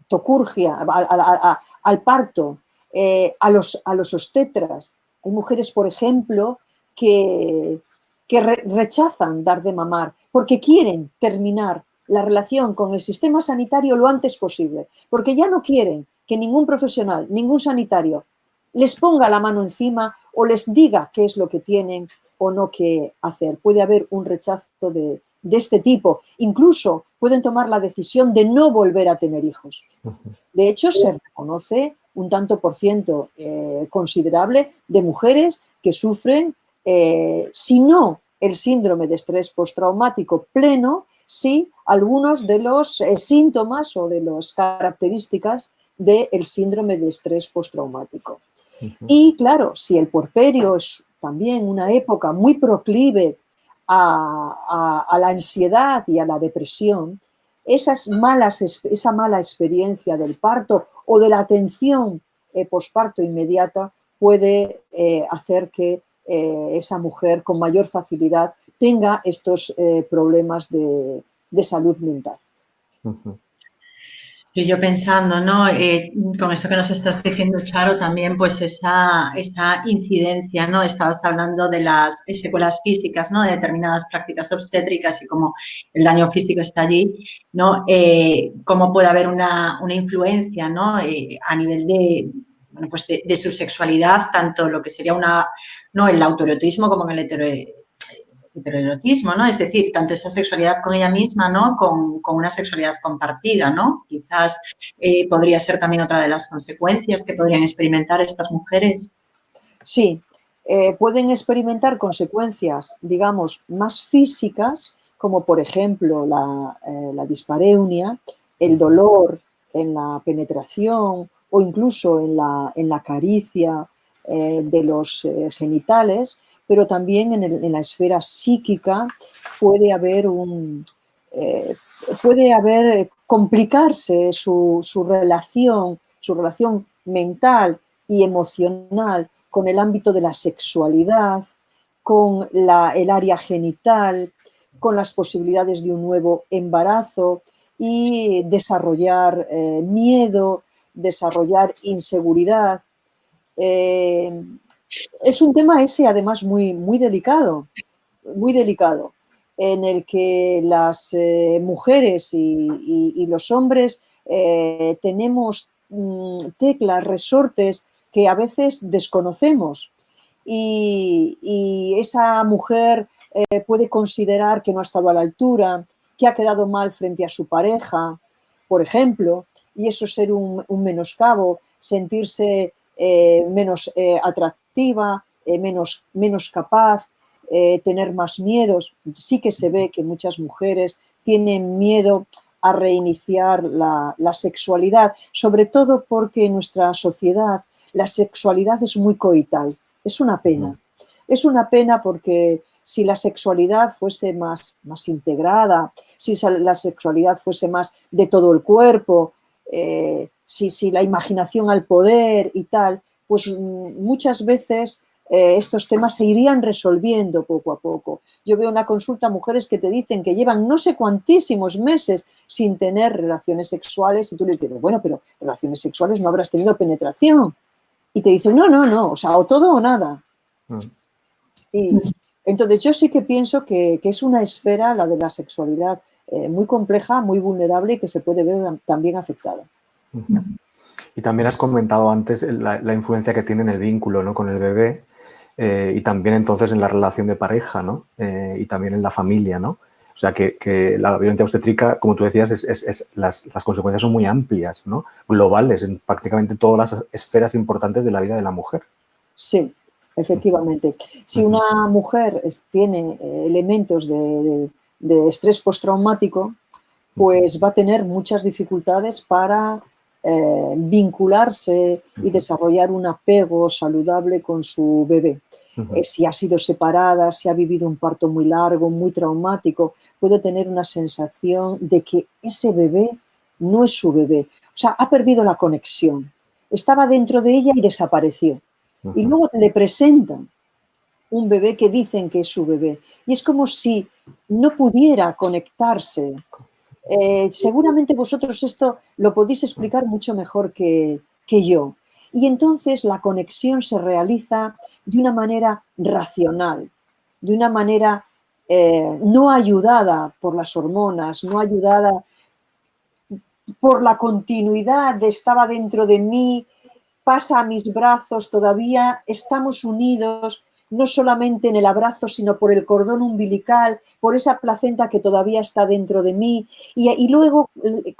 tocurgia al parto, a los obstetras. Hay mujeres, por ejemplo, que rechazan dar de mamar porque quieren terminar la relación con el sistema sanitario lo antes posible, porque ya no quieren que ningún profesional, ningún sanitario les ponga la mano encima o les diga qué es lo que tienen o no que hacer. Puede haber un rechazo de este tipo. Incluso pueden tomar la decisión de no volver a tener hijos. De hecho, se reconoce un tanto por ciento considerable de mujeres que sufren, si no el síndrome de estrés postraumático pleno, sí algunos de los síntomas o de las características del síndrome de estrés postraumático. Y claro, si el puerperio es también una época muy proclive a la ansiedad y a la depresión, esa mala experiencia del parto o de la atención posparto inmediata puede hacer que esa mujer con mayor facilidad tenga estos problemas de salud mental. Estoy yo pensando, ¿no? Con esto que nos estás diciendo, Charo, también pues esa incidencia, ¿no? Estabas hablando de las secuelas físicas, ¿no? De determinadas prácticas obstétricas y cómo el daño físico está allí, ¿no? Cómo puede haber una influencia, ¿no? A nivel de, bueno, pues de su sexualidad, tanto lo que sería ¿no? El autoerotismo como en el heteroerotismo, ¿no? Es decir, tanto esa sexualidad con ella misma, ¿no? Con una sexualidad compartida, ¿no? Quizás podría ser también otra de las consecuencias que podrían experimentar estas mujeres. Sí, pueden experimentar consecuencias, digamos, más físicas, como por ejemplo la dispareunia, el dolor en la penetración o incluso en la caricia de los genitales, pero también en la esfera psíquica puede haber complicarse su relación mental y emocional con el ámbito de la sexualidad, con el área genital, con las posibilidades de un nuevo embarazo y desarrollar miedo, desarrollar inseguridad. es un tema ese además muy delicado, en el que las mujeres y los hombres tenemos teclas, resortes que a veces desconocemos. Y esa mujer puede considerar que no ha estado a la altura, que ha quedado mal frente a su pareja, por ejemplo, y eso ser un menoscabo, sentirse menos atractiva, menos capaz, tener más miedos. Sí que se ve que muchas mujeres tienen miedo a reiniciar la sexualidad, sobre todo porque en nuestra sociedad la sexualidad es muy coital. Es una pena. Es una pena porque si la sexualidad fuese más integrada, si la sexualidad fuese más de todo el cuerpo, si la imaginación al poder y tal, pues muchas veces estos temas se irían resolviendo poco a poco. Yo veo una consulta a mujeres que te dicen que llevan no sé cuantísimos meses sin tener relaciones sexuales y tú les dices, bueno, pero relaciones sexuales no habrás tenido penetración. Y te dicen, no, o sea, o todo o nada. Y entonces yo sí que pienso que es una esfera, la de la sexualidad, muy compleja, muy vulnerable y que se puede ver también afectada. Y también has comentado antes la influencia que tiene en el vínculo, ¿no?, con el bebé y también entonces en la relación de pareja, ¿no? Y también en la familia, ¿no? O sea, que la violencia obstétrica, como tú decías, las consecuencias son muy amplias, ¿no? Globales en prácticamente todas las esferas importantes de la vida de la mujer. Sí, efectivamente. Si una mujer tiene elementos de estrés postraumático, pues va a tener muchas dificultades para vincularse y desarrollar un apego saludable con su bebé. Si ha sido separada, si ha vivido un parto muy largo, muy traumático, puede tener una sensación de que ese bebé no es su bebé. O sea, ha perdido la conexión. Estaba dentro de ella y desapareció. Y luego le presentan un bebé que dicen que es su bebé. Y es como si no pudiera conectarse. Seguramente vosotros esto lo podéis explicar mucho mejor que yo. Y entonces la conexión se realiza de una manera racional, de una manera no ayudada por las hormonas, no ayudada por la continuidad de estaba dentro de mí, pasa a mis brazos, todavía estamos unidos, no solamente en el abrazo, sino por el cordón umbilical, por esa placenta que todavía está dentro de mí. Y luego,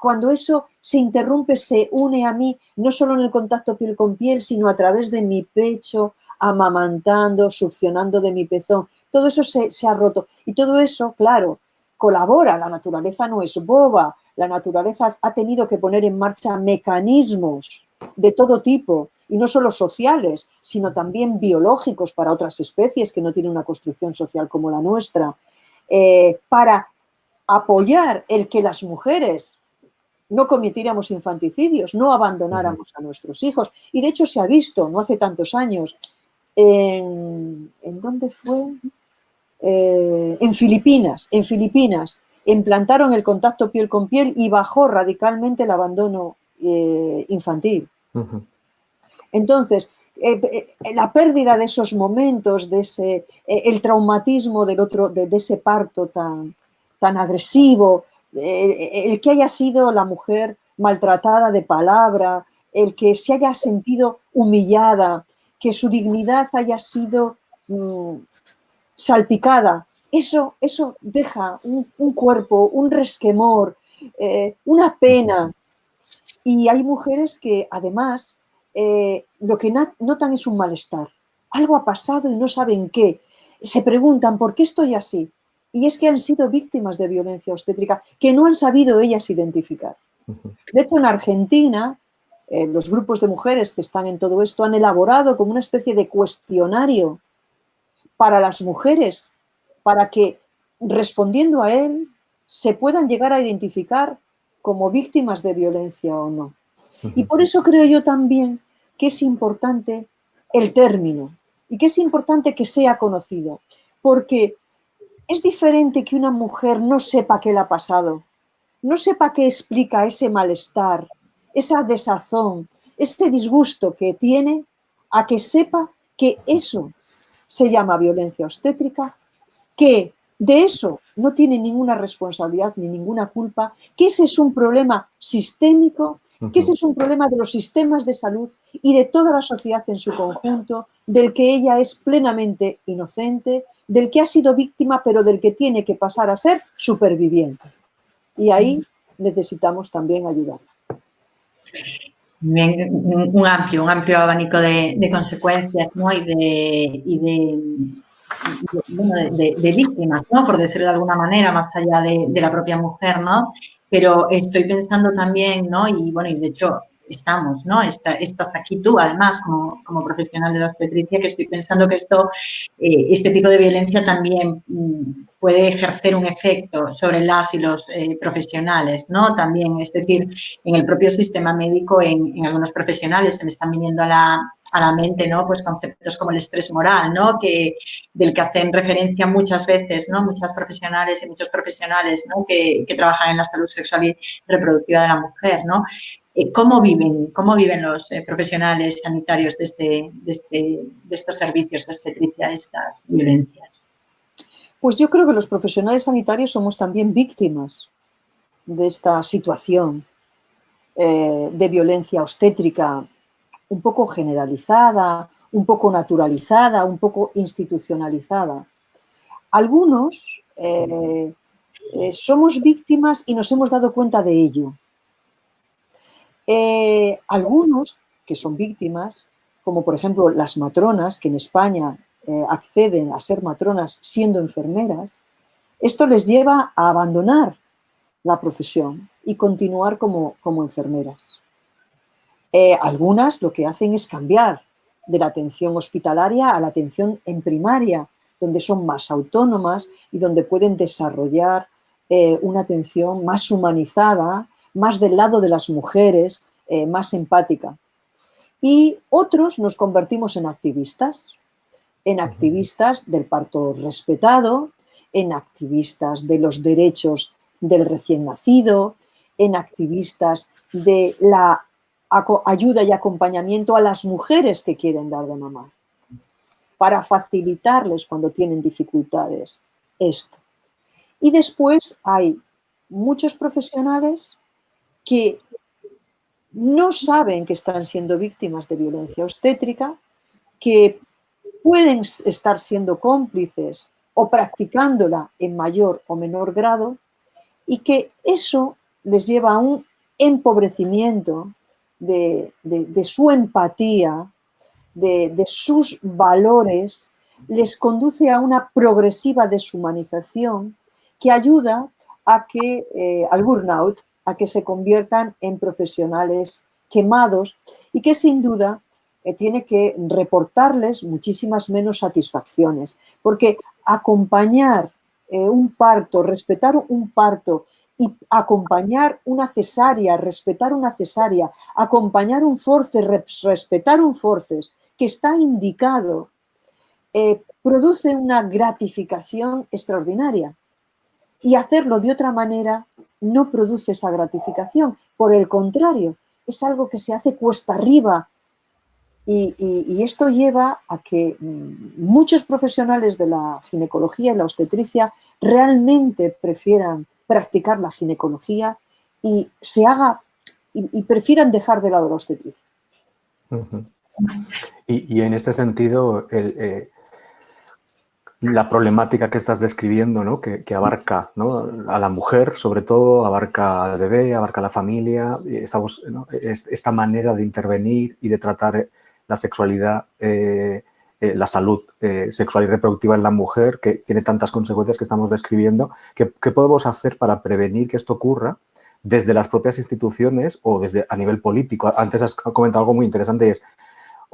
cuando eso se interrumpe, se une a mí, no solo en el contacto piel con piel, sino a través de mi pecho, amamantando, succionando de mi pezón. Todo eso se ha roto. Y todo eso, claro, colabora. La naturaleza no es boba. La naturaleza ha tenido que poner en marcha mecanismos de todo tipo, y no solo sociales, sino también biológicos para otras especies que no tienen una construcción social como la nuestra, para apoyar el que las mujeres no cometiéramos infanticidios, no abandonáramos a nuestros hijos. Y de hecho se ha visto, no hace tantos años, ¿en dónde fue? En Filipinas, implantaron el contacto piel con piel y bajó radicalmente el abandono infantil. Entonces, la pérdida de esos momentos, el traumatismo de ese parto tan agresivo, el que haya sido la mujer maltratada de palabra, el que se haya sentido humillada, que su dignidad haya sido salpicada, eso deja un cuerpo, un resquemor, una pena. Y hay mujeres que además lo que notan es un malestar. Algo ha pasado y no saben qué. Se preguntan, ¿por qué estoy así? Y es que han sido víctimas de violencia obstétrica que no han sabido ellas identificar. De hecho, en Argentina, los grupos de mujeres que están en todo esto han elaborado como una especie de cuestionario para las mujeres, para que, respondiendo a él, se puedan llegar a identificar como víctimas de violencia o no. Y por eso creo yo también que es importante el término y que es importante que sea conocido, porque es diferente que una mujer no sepa qué le ha pasado, no sepa qué explica ese malestar, esa desazón, ese disgusto que tiene, a que sepa que eso se llama violencia obstétrica, que de eso no tiene ninguna responsabilidad ni ninguna culpa, que ese es un problema sistémico, que ese es un problema de los sistemas de salud y de toda la sociedad en su conjunto, del que ella es plenamente inocente, del que ha sido víctima, pero del que tiene que pasar a ser superviviente. Y ahí necesitamos también ayudarla. Bien, un amplio abanico de consecuencias, ¿no? de víctimas, ¿no? Por decirlo de alguna manera, más allá de la propia mujer, ¿no? Pero estoy pensando también, ¿no? Y bueno, y de hecho estamos, ¿no? Estás aquí tú, además, como profesional de la obstetricia, que estoy pensando que este tipo de violencia también puede ejercer un efecto sobre las y los profesionales, ¿no? También, es decir, en el propio sistema médico, en algunos profesionales se me están viniendo a la mente, ¿no? Pues conceptos como el estrés moral, ¿no? Del que hacen referencia muchas veces, ¿no? Muchas profesionales y muchos profesionales, ¿no? que trabajan en la salud sexual y reproductiva de la mujer, ¿no? ¿Cómo viven los profesionales sanitarios de estos servicios de obstetricia, estas violencias? Pues yo creo que los profesionales sanitarios somos también víctimas de esta situación de violencia obstétrica un poco generalizada, un poco naturalizada, un poco institucionalizada. Algunos somos víctimas y nos hemos dado cuenta de ello. Algunos que son víctimas, como por ejemplo las matronas, que en España acceden a ser matronas siendo enfermeras, esto les lleva a abandonar la profesión y continuar como enfermeras. Algunas lo que hacen es cambiar de la atención hospitalaria a la atención en primaria, donde son más autónomas y donde pueden desarrollar una atención más humanizada, más del lado de las mujeres, más empática. Y otros nos convertimos en activistas del parto respetado, en activistas de los derechos del recién nacido, en activistas de la ayuda y acompañamiento a las mujeres que quieren dar de mamar, para facilitarles cuando tienen dificultades esto. Y después hay muchos profesionales que no saben que están siendo víctimas de violencia obstétrica, que pueden estar siendo cómplices o practicándola en mayor o menor grado y que eso les lleva a un empobrecimiento de su empatía, de sus valores, les conduce a una progresiva deshumanización que ayuda a que, al burnout, a que se conviertan en profesionales quemados y que sin duda tiene que reportarles muchísimas menos satisfacciones, porque acompañar un parto, respetar un parto y acompañar una cesárea, respetar una cesárea, acompañar un forceps, respetar un forceps que está indicado, produce una gratificación extraordinaria. Y hacerlo de otra manera no produce esa gratificación. Por el contrario, es algo que se hace cuesta arriba. Y esto lleva a que muchos profesionales de la ginecología y la obstetricia realmente prefieran practicar la ginecología y prefieran dejar de lado la obstetricia. Y en este sentido, la problemática que estás describiendo, ¿no? que abarca, ¿no? a la mujer, sobre todo, abarca al bebé, abarca a la familia, ¿no? Esta manera de intervenir y de tratar la sexualidad, la salud sexual y reproductiva en la mujer, que tiene tantas consecuencias que estamos describiendo. ¿Qué podemos hacer para prevenir que esto ocurra desde las propias instituciones o desde a nivel político? Antes has comentado algo muy interesante, es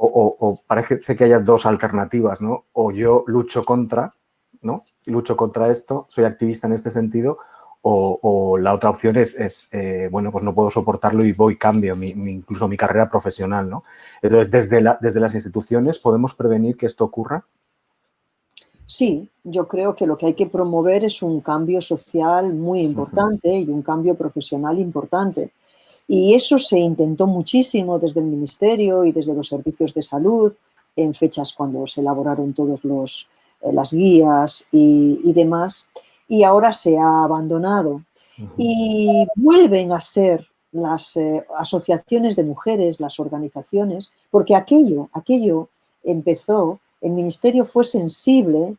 o parece que haya dos alternativas, ¿no? O yo lucho contra, ¿no? Lucho contra esto, soy activista en este sentido, o la otra opción es bueno, pues no puedo soportarlo y voy, cambio incluso mi carrera profesional, ¿no? Entonces, desde las instituciones, ¿podemos prevenir que esto ocurra? Sí, yo creo que lo que hay que promover es un cambio social muy importante y un cambio profesional importante. Y eso se intentó muchísimo desde el Ministerio y desde los servicios de salud en fechas cuando se elaboraron todos las guías y demás, y ahora se ha abandonado. Y vuelven a ser las asociaciones de mujeres, las organizaciones, porque aquello empezó, el Ministerio fue sensible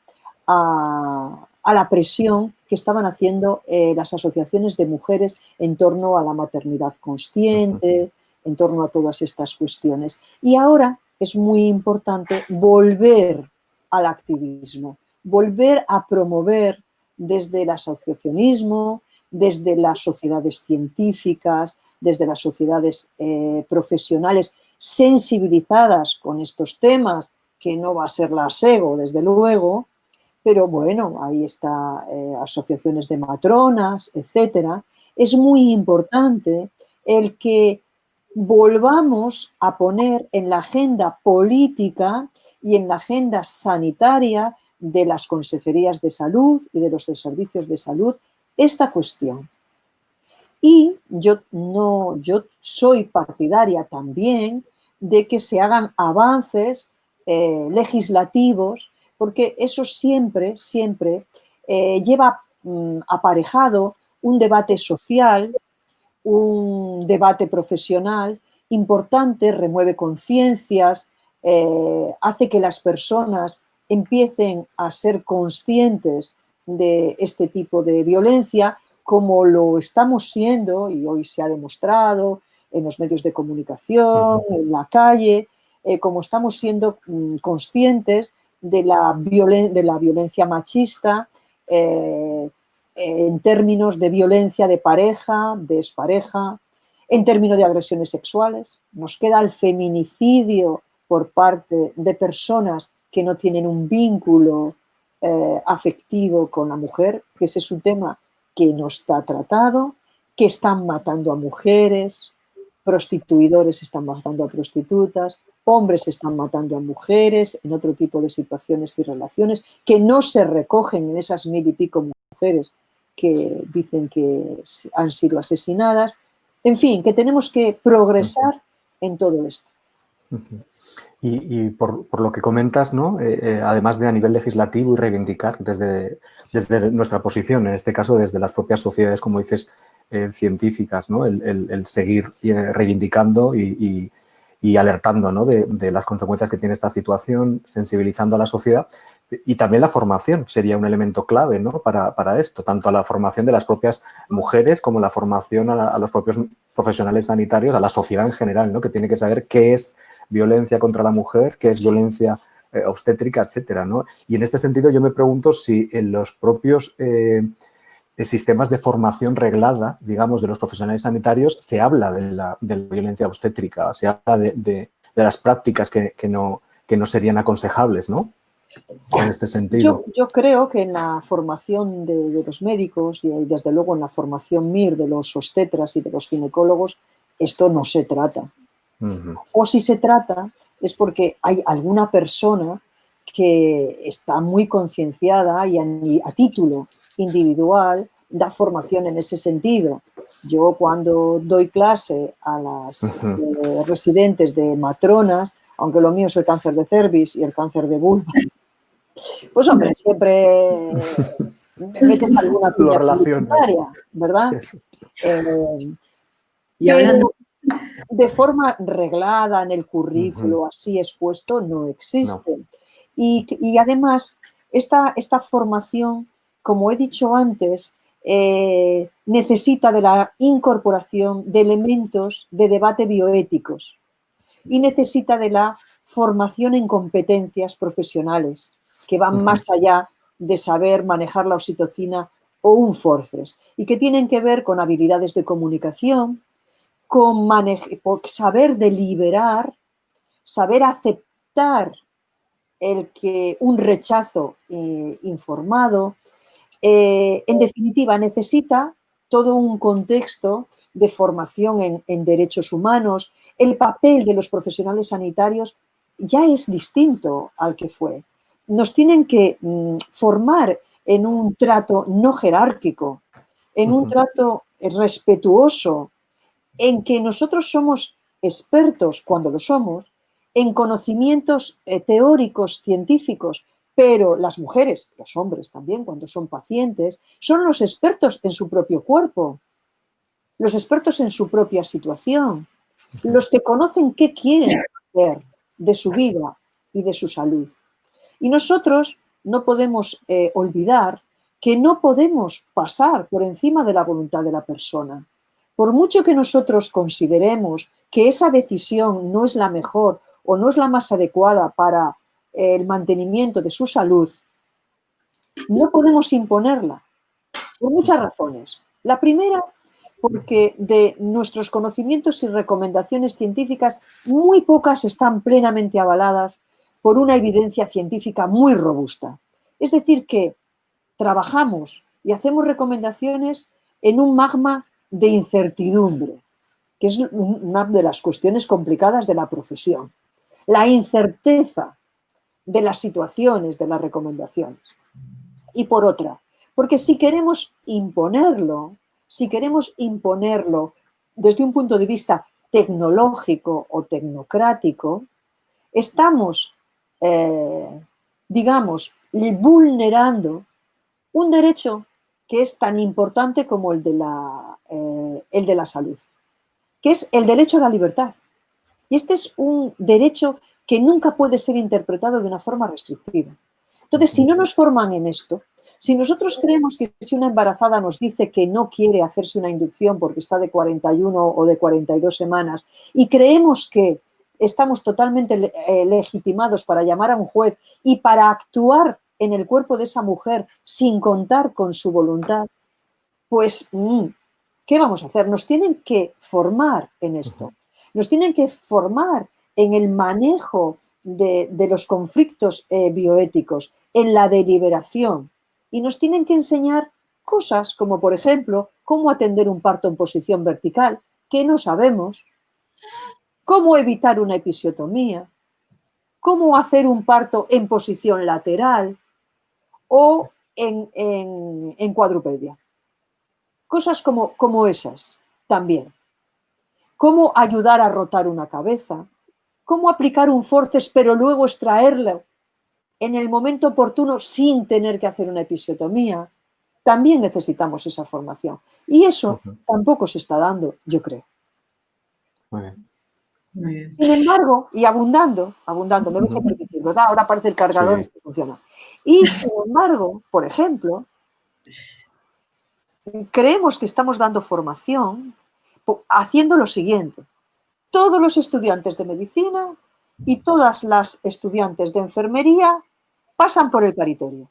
a la presión que estaban haciendo las asociaciones de mujeres en torno a la maternidad consciente, en torno a todas estas cuestiones. Y ahora es muy importante volver al activismo, volver a promover desde el asociacionismo, desde las sociedades científicas, desde las sociedades profesionales sensibilizadas con estos temas, que no va a ser la SEGO, desde luego, pero bueno, ahí está asociaciones de matronas, etcétera. Es muy importante el que volvamos a poner en la agenda política y en la agenda sanitaria de las consejerías de salud y de los servicios de salud esta cuestión. Y yo soy partidaria también de que se hagan avances legislativos, porque eso siempre lleva aparejado un debate social, un debate profesional importante, remueve conciencias, hace que las personas empiecen a ser conscientes de este tipo de violencia, como lo estamos siendo, y hoy se ha demostrado en los medios de comunicación, en la calle, como estamos siendo conscientes de la violencia machista, en términos de violencia de pareja, de expareja, en términos de agresiones sexuales. Nos queda el feminicidio por parte de personas que no tienen un vínculo afectivo con la mujer, que ese es un tema que no está tratado, que están matando a mujeres, prostituidores están matando a prostitutas, hombres están matando a mujeres en otro tipo de situaciones y relaciones que no se recogen en esas 1000 y pico mujeres que dicen que han sido asesinadas. En fin, que tenemos que progresar en todo esto. Y por lo que comentas, ¿no? Además de a nivel legislativo y reivindicar desde nuestra posición, en este caso desde las propias sociedades, como dices, científicas, ¿no? El seguir reivindicando y alertando, ¿no? de las consecuencias que tiene esta situación, sensibilizando a la sociedad. Y también la formación sería un elemento clave, ¿no? para esto, tanto a la formación de las propias mujeres como la formación a los propios profesionales sanitarios, a la sociedad en general, ¿no? Que tiene que saber qué es violencia contra la mujer, qué es violencia obstétrica, etcétera, ¿no? Y en este sentido yo me pregunto si en los propios sistemas de formación reglada, digamos, de los profesionales sanitarios, se habla de la violencia obstétrica, se habla de las prácticas que no serían aconsejables, ¿no? En este sentido. Yo creo que en la formación de los médicos y desde luego en la formación MIR de los obstetras y de los ginecólogos, esto no se trata. O si se trata es porque hay alguna persona que está muy concienciada y a título individual da formación en ese sentido. Yo cuando doy clase a las residentes de matronas, aunque lo mío es el cáncer de cervix y el cáncer de vulva, pues hombre, siempre me metes alguna piña publicitaria, ¿verdad? Y hablando... De forma reglada en el currículo, así expuesto, no existe. No. Y además, esta formación, como he dicho antes, necesita de la incorporación de elementos de debate bioéticos y necesita de la formación en competencias profesionales que van más allá de saber manejar la oxitocina o un forceps y que tienen que ver con habilidades de comunicación, con saber deliberar, saber aceptar un rechazo informado. En definitiva, necesita todo un contexto de formación en derechos humanos. El papel de los profesionales sanitarios ya es distinto al que fue. Nos tienen que formar en un trato no jerárquico, en un trato respetuoso, en que nosotros somos expertos, cuando lo somos, en conocimientos teóricos, científicos, pero las mujeres, los hombres también, cuando son pacientes, son los expertos en su propio cuerpo, los expertos en su propia situación, los que conocen qué quieren hacer de su vida y de su salud. Y nosotros no podemos olvidar que no podemos pasar por encima de la voluntad de la persona. Por mucho que nosotros consideremos que esa decisión no es la mejor o no es la más adecuada para el mantenimiento de su salud, no podemos imponerla, por muchas razones. La primera, porque de nuestros conocimientos y recomendaciones científicas, muy pocas están plenamente avaladas por una evidencia científica muy robusta. Es decir, que trabajamos y hacemos recomendaciones en un magma de incertidumbre, que es una de las cuestiones complicadas de la profesión. La incerteza de las situaciones, de las recomendaciones. Y por otra, porque si queremos imponerlo desde un punto de vista tecnológico o tecnocrático, estamos, digamos, vulnerando un derecho que es tan importante como el de la salud, que es el derecho a la libertad. Y este es un derecho que nunca puede ser interpretado de una forma restrictiva. Entonces, si no nos forman en esto, si nosotros creemos que si una embarazada nos dice que no quiere hacerse una inducción porque está de 41 o de 42 semanas y creemos que estamos totalmente legitimados para llamar a un juez y para actuar en el cuerpo de esa mujer sin contar con su voluntad, pues, ¿qué vamos a hacer? Nos tienen que formar en esto. Nos tienen que formar en el manejo de los conflictos bioéticos, en la deliberación. Y nos tienen que enseñar cosas como, por ejemplo, cómo atender un parto en posición vertical, que no sabemos, cómo evitar una episiotomía, cómo hacer un parto en posición lateral o en cuadrupedia. Cosas como esas también. Cómo ayudar a rotar una cabeza, cómo aplicar un forceps pero luego extraerlo en el momento oportuno sin tener que hacer una episiotomía. También necesitamos esa formación. Y eso tampoco se está dando, yo creo. Muy bien. Muy bien. Sin embargo, y abundando, me vais a permitir, ¿verdad? Ahora aparece el cargador que funciona. Y sin embargo, por ejemplo, creemos que estamos dando formación haciendo lo siguiente. Todos los estudiantes de medicina y todas las estudiantes de enfermería pasan por el paritorio.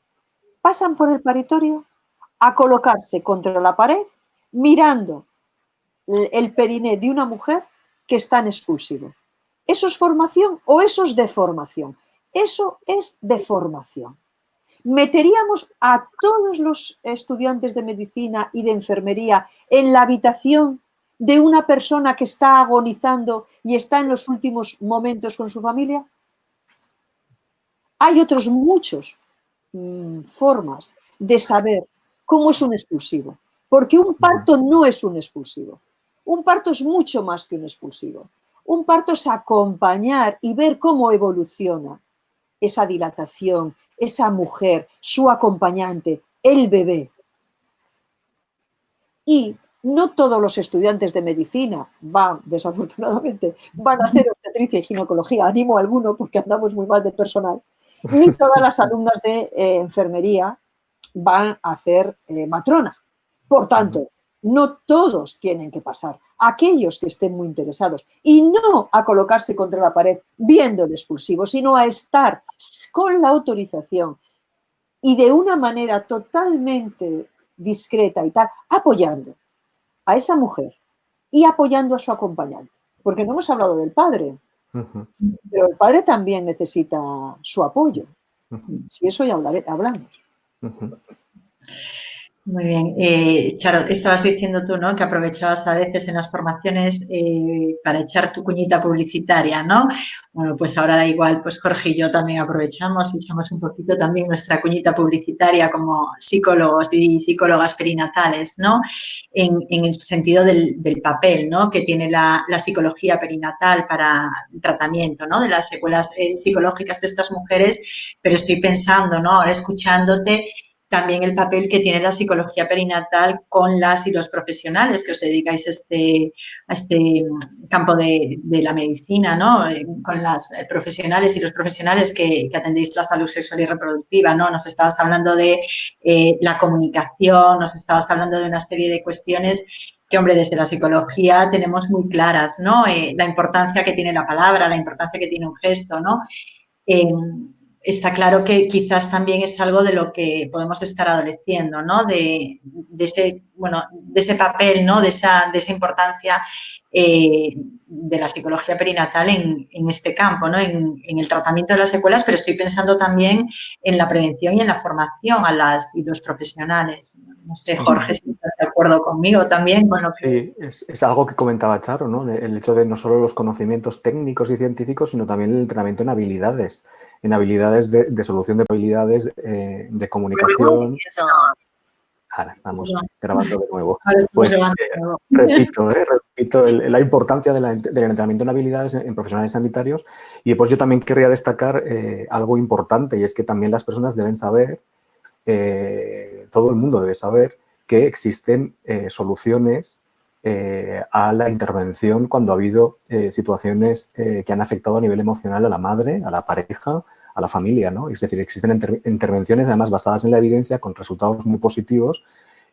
Pasan por el paritorio a colocarse contra la pared mirando el periné de una mujer que está en expulsivo. ¿Eso es formación o eso es deformación? Eso es deformación. ¿Meteríamos a todos los estudiantes de medicina y de enfermería en la habitación de una persona que está agonizando y está en los últimos momentos con su familia? Hay otros muchos formas de saber cómo es un expulsivo, porque un parto no es un expulsivo. Un parto es mucho más que un expulsivo. Un parto es acompañar y ver cómo evoluciona esa dilatación, esa mujer, su acompañante, el bebé. Y no todos los estudiantes de medicina desafortunadamente, van a hacer obstetricia y ginecología. Animo a alguno porque andamos muy mal de personal. Ni todas las alumnas de enfermería van a hacer matrona. Por tanto, no todos tienen que pasar. Aquellos que estén muy interesados y no a colocarse contra la pared viendo el expulsivo, sino a estar con la autorización y de una manera totalmente discreta y tal, apoyando a esa mujer y apoyando a su acompañante. Porque no hemos hablado del padre, pero el padre también necesita su apoyo. Si eso ya hablamos. Muy bien. Charo, estabas diciendo tú, ¿no? Que aprovechabas a veces en las formaciones para echar tu cuñita publicitaria, ¿no? Bueno, pues ahora igual, pues Jorge y yo también aprovechamos y echamos un poquito también nuestra cuñita publicitaria como psicólogos y psicólogas perinatales, ¿no? En el sentido del papel, ¿no? Que tiene la psicología perinatal para el tratamiento, ¿no? De las secuelas psicológicas de estas mujeres, pero estoy pensando, ¿no? Ahora escuchándote también el papel que tiene la psicología perinatal con las y los profesionales que os dedicáis a este campo de la medicina, ¿no? Con las profesionales y los profesionales que atendéis la salud sexual y reproductiva, ¿no? Nos estabas hablando de la comunicación, nos estabas hablando de una serie de cuestiones que, hombre, desde la psicología tenemos muy claras, ¿no? La importancia que tiene la palabra, la importancia que tiene un gesto, ¿no? Eh, Está claro que quizás también es algo de lo que podemos estar adoleciendo, ¿no? De ese papel, ¿no? De esa importancia de la psicología perinatal en este campo, ¿no? En el tratamiento de las secuelas, pero estoy pensando también en la prevención y en la formación a las y los profesionales. No sé, Jorge, si estás de acuerdo conmigo también con lo que... Sí, es algo que comentaba Charo, ¿no? El hecho de no solo los conocimientos técnicos y científicos, sino también el entrenamiento en habilidades de solución de habilidades, de comunicación. Ahora estamos grabando de nuevo. Ahora estamos Pues grabando de nuevo. repito la importancia del entrenamiento en habilidades en profesionales sanitarios. Y después yo también querría destacar algo importante, y es que también las personas deben saber, todo el mundo debe saber, que existen soluciones a la intervención cuando ha habido situaciones que han afectado a nivel emocional a la madre, a la pareja, a la familia, ¿no? Es decir, existen intervenciones además basadas en la evidencia con resultados muy positivos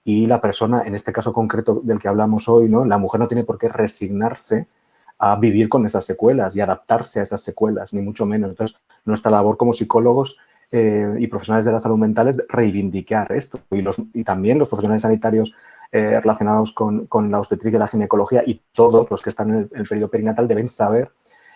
y la persona, en este caso concreto del que hablamos hoy, ¿no? La mujer no tiene por qué resignarse a vivir con esas secuelas y adaptarse a esas secuelas, ni mucho menos. Entonces, nuestra labor como psicólogos y profesionales de la salud mental es reivindicar esto. Y también los profesionales sanitarios relacionados con la obstetricia y la ginecología y todos los que están en el periodo perinatal deben saber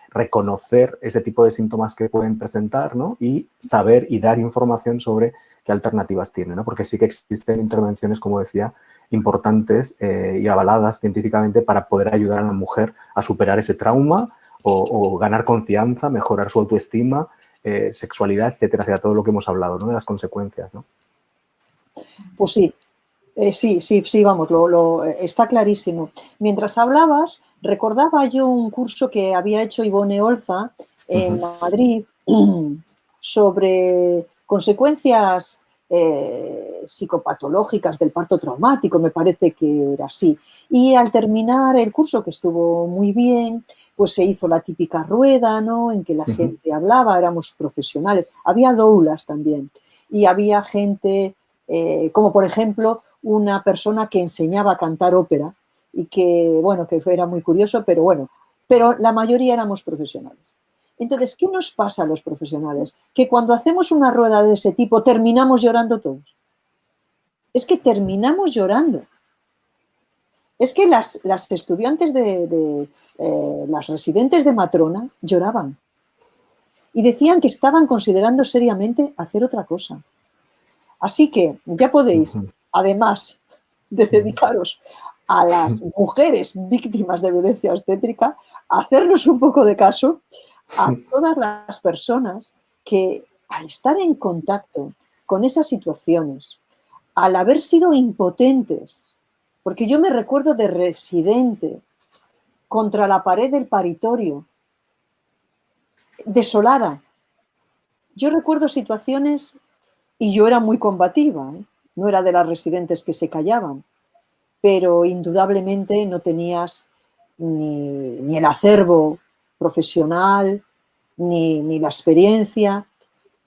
reconocer ese tipo de síntomas que pueden presentar, ¿no? Y saber y dar información sobre qué alternativas tienen, ¿no? Porque sí que existen intervenciones, como decía, importantes y avaladas científicamente para poder ayudar a la mujer a superar ese trauma o ganar confianza, mejorar su autoestima, sexualidad, etcétera, etcétera, todo lo que hemos hablado, ¿no? De las consecuencias, ¿no? Pues sí, sí, vamos, está clarísimo. Mientras hablabas, recordaba yo un curso que había hecho Ivone Olza en Madrid sobre consecuencias psicopatológicas del parto traumático, me parece que era así. Y al terminar el curso, que estuvo muy bien, pues se hizo la típica rueda, ¿no? En que la gente hablaba, éramos profesionales. Había doulas también. Y había gente, como por ejemplo, una persona que enseñaba a cantar ópera y que, bueno, que era muy curioso, pero bueno, pero la mayoría éramos profesionales. Entonces, ¿qué nos pasa a los profesionales? Que cuando hacemos una rueda de ese tipo terminamos llorando todos. Es que terminamos llorando. Es que las estudiantes las residentes de matrona lloraban y decían que estaban considerando seriamente hacer otra cosa. Así que ya podéis, además de dedicaros a las mujeres víctimas de violencia obstétrica, hacernos un poco de caso a todas las personas que al estar en contacto con esas situaciones, al haber sido impotentes, porque yo me recuerdo de residente contra la pared del paritorio, desolada. Yo recuerdo situaciones, y yo era muy combativa, ¿eh? No era de las residentes que se callaban, pero indudablemente no tenías ni el acervo profesional, ni la experiencia.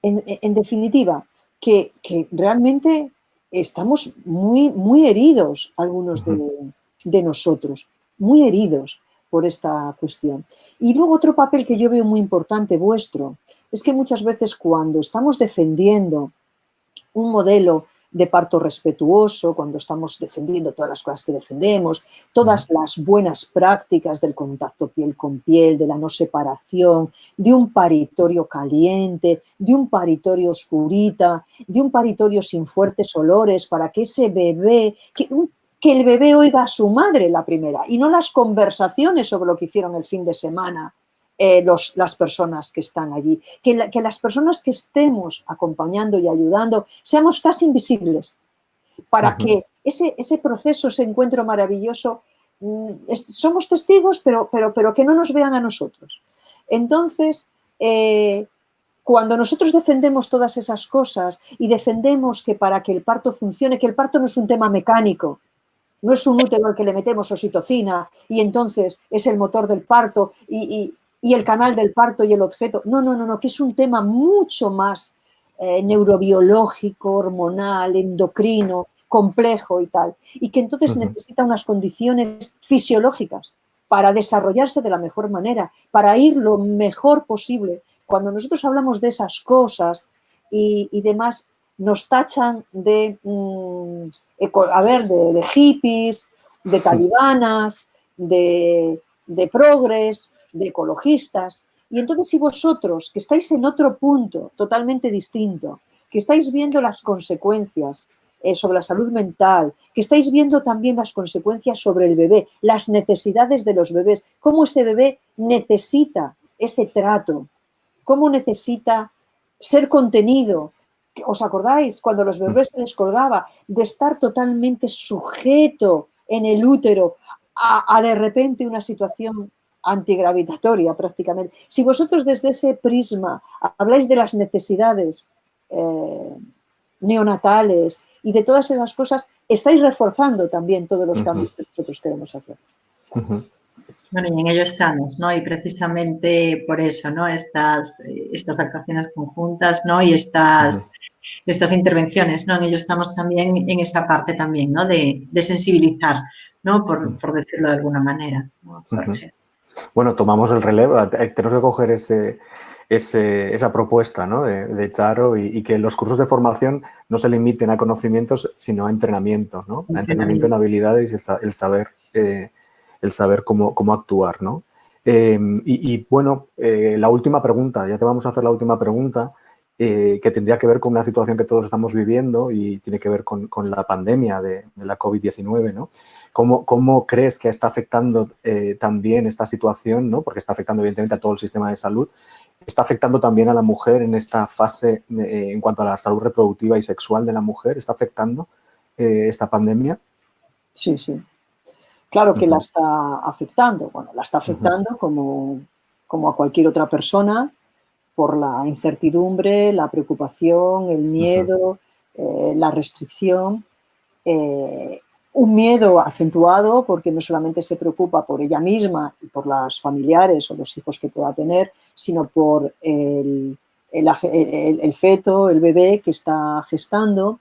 En definitiva, que realmente estamos muy heridos, algunos de nosotros, muy heridos por esta cuestión. Y luego otro papel que yo veo muy importante vuestro, es que muchas veces cuando estamos defendiendo un modelo de parto respetuoso, cuando estamos defendiendo todas las cosas que defendemos, todas las buenas prácticas del contacto piel con piel, de la no separación, de un paritorio caliente, de un paritorio oscurita, de un paritorio sin fuertes olores para que ese bebé, que el bebé oiga a su madre la primera y no las conversaciones sobre lo que hicieron el fin de semana las personas que están allí. Que las personas que estemos acompañando y ayudando seamos casi invisibles para que ese proceso, ese encuentro maravilloso, somos testigos, pero que no nos vean a nosotros. Entonces, cuando nosotros defendemos todas esas cosas y defendemos que para que el parto funcione, que el parto no es un tema mecánico, no es un útero al que le metemos oxitocina y entonces es el motor del parto y el canal del parto y el objeto. No, que es un tema mucho más neurobiológico, hormonal, endocrino, complejo y tal. Y que entonces necesita unas condiciones fisiológicas para desarrollarse de la mejor manera, para ir lo mejor posible. Cuando nosotros hablamos de esas cosas y demás, nos tachan de hippies, de talibanas, de progres, de ecologistas. Y entonces si vosotros, que estáis en otro punto totalmente distinto, que estáis viendo las consecuencias sobre la salud mental, que estáis viendo también las consecuencias sobre el bebé, las necesidades de los bebés, cómo ese bebé necesita ese trato, cómo necesita ser contenido. ¿Os acordáis cuando los bebés se les colgaba de estar totalmente sujeto en el útero a de repente una situación antigravitatoria prácticamente? Si vosotros desde ese prisma habláis de las necesidades neonatales y de todas esas cosas, estáis reforzando también todos los cambios que nosotros queremos hacer. Bueno, y en ello estamos, ¿no? Y precisamente por eso, ¿no? Estas actuaciones conjuntas, ¿no? Y estas intervenciones, ¿no? En ello estamos también en esa parte también, ¿no? De sensibilizar, ¿no? Por decirlo de alguna manera, ¿no? Bueno, tomamos el relevo, tenemos que coger esa propuesta, ¿no? de Charo y que los cursos de formación no se limiten a conocimientos, sino a entrenamiento, ¿no? A entrenamiento en habilidades y el saber cómo actuar, ¿no? Bueno, la última pregunta, ya te vamos a hacer la última pregunta, que tendría que ver con una situación que todos estamos viviendo y tiene que ver con la pandemia de la COVID-19, ¿no? ¿Cómo crees que está afectando también esta situación, ¿no? Porque está afectando evidentemente a todo el sistema de salud, está afectando también a la mujer en esta fase en cuanto a la salud reproductiva y sexual de la mujer? ¿Está afectando esta pandemia? Sí. Claro que la está afectando. Bueno, la está afectando como a cualquier otra persona por la incertidumbre, la preocupación, el miedo, la restricción. Un miedo acentuado porque no solamente se preocupa por ella misma y por las familiares o los hijos que pueda tener, sino por el feto, el bebé que está gestando,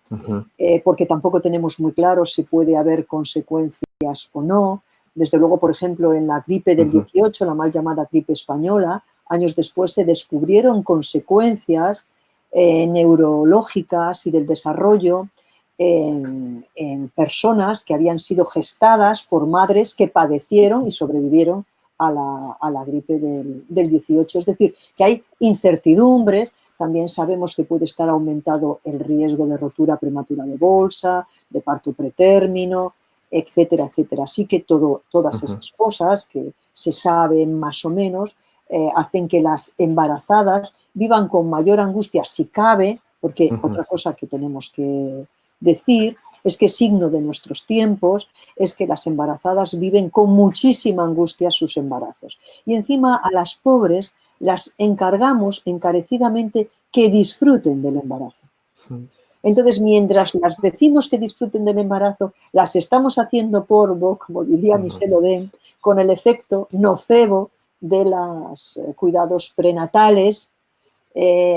porque tampoco tenemos muy claro si puede haber consecuencias o no. Desde luego, por ejemplo, en la gripe del 18, la mal llamada gripe española, años después se descubrieron consecuencias neurológicas y del desarrollo en personas que habían sido gestadas por madres que padecieron y sobrevivieron a la gripe del 18. Es decir, que hay incertidumbres. También sabemos que puede estar aumentado el riesgo de rotura prematura de bolsa, de parto pretérmino, etcétera, etcétera. Así que todas esas cosas que se saben más o menos hacen que las embarazadas vivan con mayor angustia si cabe, porque otra cosa que tenemos que decir es que signo de nuestros tiempos es que las embarazadas viven con muchísima angustia sus embarazos. Y encima a las pobres las encargamos encarecidamente que disfruten del embarazo. Entonces, mientras las decimos que disfruten del embarazo, las estamos haciendo polvo, como diría Michel Oden, con el efecto nocebo de los cuidados prenatales.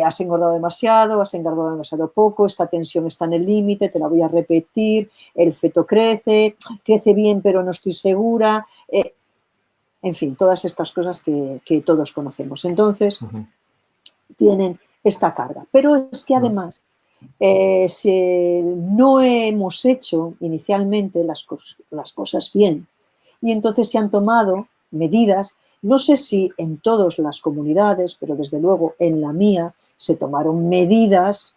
Has engordado demasiado, has engordado demasiado poco, esta tensión está en el límite, te la voy a repetir, el feto crece bien pero no estoy segura, en fin, todas estas cosas que todos conocemos. Entonces, tienen esta carga. Pero es que además No hemos hecho inicialmente las cosas bien y entonces se han tomado medidas, no sé si en todas las comunidades, pero desde luego en la mía se tomaron medidas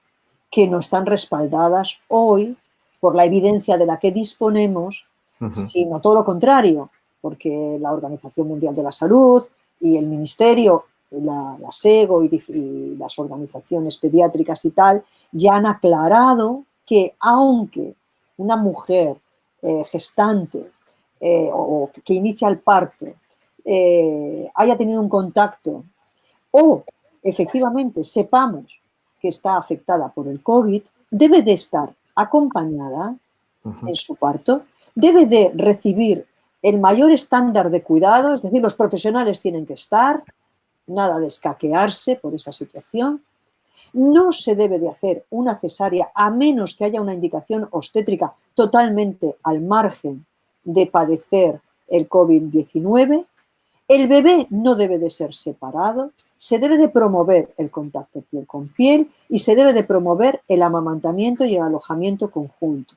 que no están respaldadas hoy por la evidencia de la que disponemos, sino todo lo contrario, porque la Organización Mundial de la Salud y el Ministerio, la SEGO y las organizaciones pediátricas y tal, ya han aclarado que aunque una mujer gestante o que inicia el parto haya tenido un contacto o efectivamente sepamos que está afectada por el COVID, debe de estar acompañada en su parto, debe de recibir el mayor estándar de cuidado, es decir, los profesionales tienen que estar, nada de escaquearse por esa situación. No se debe de hacer una cesárea a menos que haya una indicación obstétrica totalmente al margen de padecer el COVID-19. El bebé no debe de ser separado, se debe de promover el contacto piel con piel y se debe de promover el amamantamiento y el alojamiento conjunto.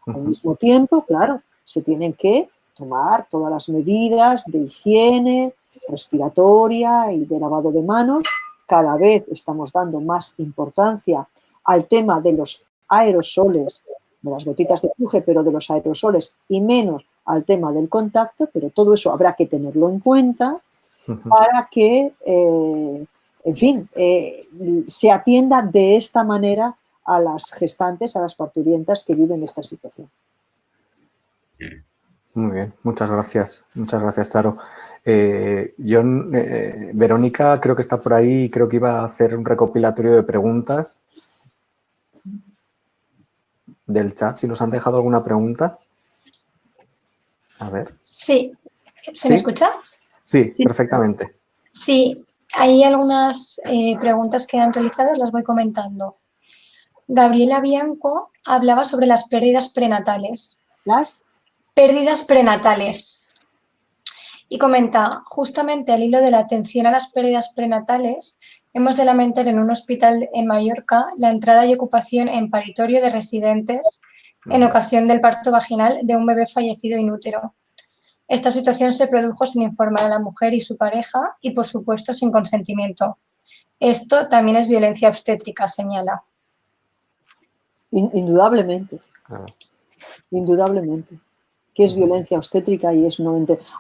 Al mismo tiempo, claro, se tienen que tomar todas las medidas de higiene respiratoria y de lavado de manos. Cada vez estamos dando más importancia al tema de los aerosoles, de las gotitas de flujo, pero de los aerosoles y menos al tema del contacto, pero todo eso habrá que tenerlo en cuenta para que, en fin, se atienda de esta manera a las gestantes, a las parturientas que viven esta situación. Muy bien, muchas gracias, Charo. Verónica creo que está por ahí y creo que iba a hacer un recopilatorio de preguntas del chat, si nos han dejado alguna pregunta. A ver. Sí, ¿se me escucha? Sí, perfectamente. Sí, hay algunas preguntas que han realizado, las voy comentando. Gabriela Bianco hablaba sobre las pérdidas prenatales. ¿Las? Pérdidas prenatales. Y comenta, justamente al hilo de la atención a las pérdidas prenatales, hemos de lamentar en un hospital en Mallorca la entrada y ocupación en paritorio de residentes en ocasión del parto vaginal de un bebé fallecido in útero. Esta situación se produjo sin informar a la mujer y su pareja y, por supuesto, sin consentimiento. Esto también es violencia obstétrica, señala. Indudablemente. Indudablemente. Que es violencia obstétrica y es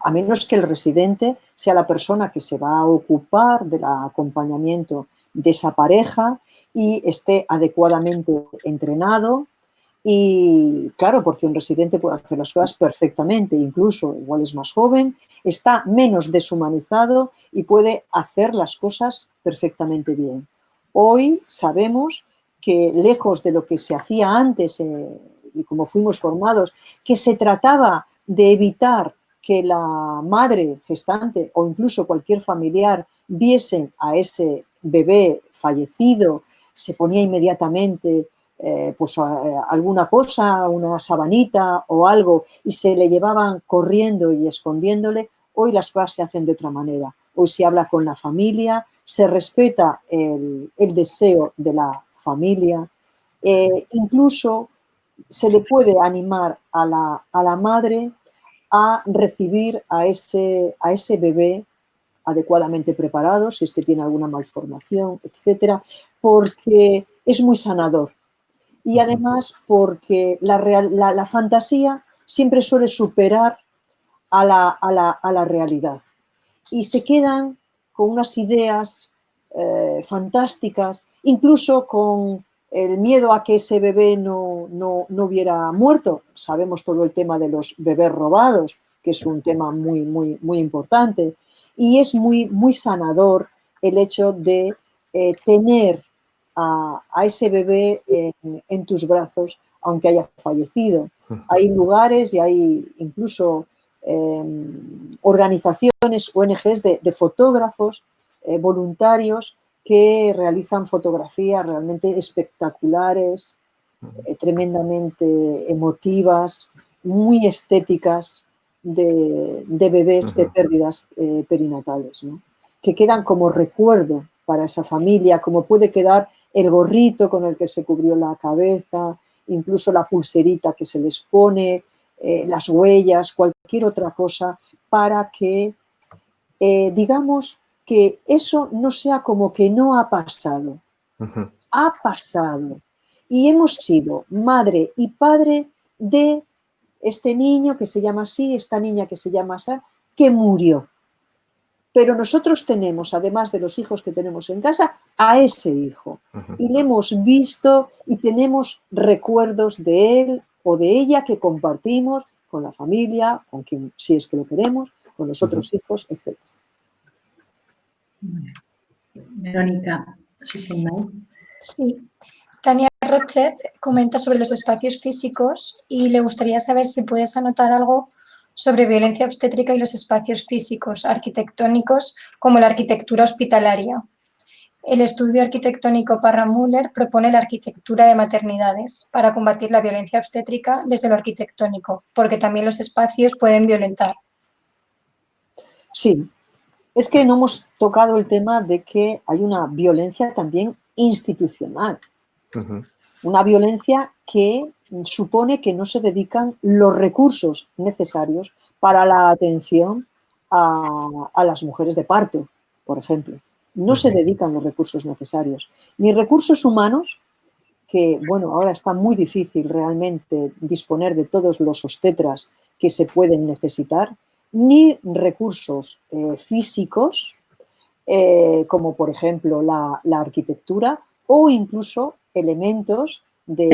a menos que el residente sea la persona que se va a ocupar del acompañamiento de esa pareja y esté adecuadamente entrenado. Y claro, porque un residente puede hacer las cosas perfectamente, incluso igual es más joven, está menos deshumanizado y puede hacer las cosas perfectamente bien. Hoy sabemos que lejos de lo que se hacía antes y como fuimos formados, que se trataba de evitar que la madre gestante o incluso cualquier familiar viesen a ese bebé fallecido, se ponía inmediatamente alguna cosa, una sabanita o algo y se le llevaban corriendo y escondiéndole. Hoy las cosas se hacen de otra manera. Hoy se habla con la familia, se respeta el deseo de la familia, incluso se le puede animar a la madre a recibir a ese bebé adecuadamente preparado, si es que tiene alguna malformación, etcétera, porque es muy sanador. Y además porque la fantasía siempre suele superar a la realidad. Y se quedan con unas ideas fantásticas, incluso con el miedo a que ese bebé no hubiera muerto. Sabemos todo el tema de los bebés robados, que es un tema muy, muy, muy importante. Y es muy, muy sanador el hecho de tener a ese bebé en tus brazos, aunque haya fallecido. Hay lugares y hay incluso organizaciones, ONGs de fotógrafos voluntarios que realizan fotografías realmente espectaculares, tremendamente emotivas, muy estéticas de bebés de pérdidas perinatales, ¿no? Que quedan como recuerdo para esa familia, como puede quedar el gorrito con el que se cubrió la cabeza, incluso la pulserita que se les pone, las huellas, cualquier otra cosa, para que digamos que eso no sea como que no ha pasado. Ha pasado. Y hemos sido madre y padre de este niño que se llama así, esta niña que se llama así, que murió. Pero nosotros tenemos, además de los hijos que tenemos en casa, a ese hijo. Y le hemos visto y tenemos recuerdos de él o de ella que compartimos con la familia, con quien, si es que lo queremos, con los otros hijos, etc. Verónica, no sé si me... Sí. Tania Rochet comenta sobre los espacios físicos y le gustaría saber si puedes anotar algo sobre violencia obstétrica y los espacios físicos arquitectónicos como la arquitectura hospitalaria. El estudio arquitectónico Parra-Müller propone la arquitectura de maternidades para combatir la violencia obstétrica desde lo arquitectónico, porque también los espacios pueden violentar. Sí, es que no hemos tocado el tema de que hay una violencia también institucional. Una violencia que supone que no se dedican los recursos necesarios para la atención a las mujeres de parto, por ejemplo. No se dedican los recursos necesarios. Ni recursos humanos, que, bueno, ahora está muy difícil realmente disponer de todos los obstetras que se pueden necesitar, ni recursos físicos, como por ejemplo la arquitectura, o incluso elementos de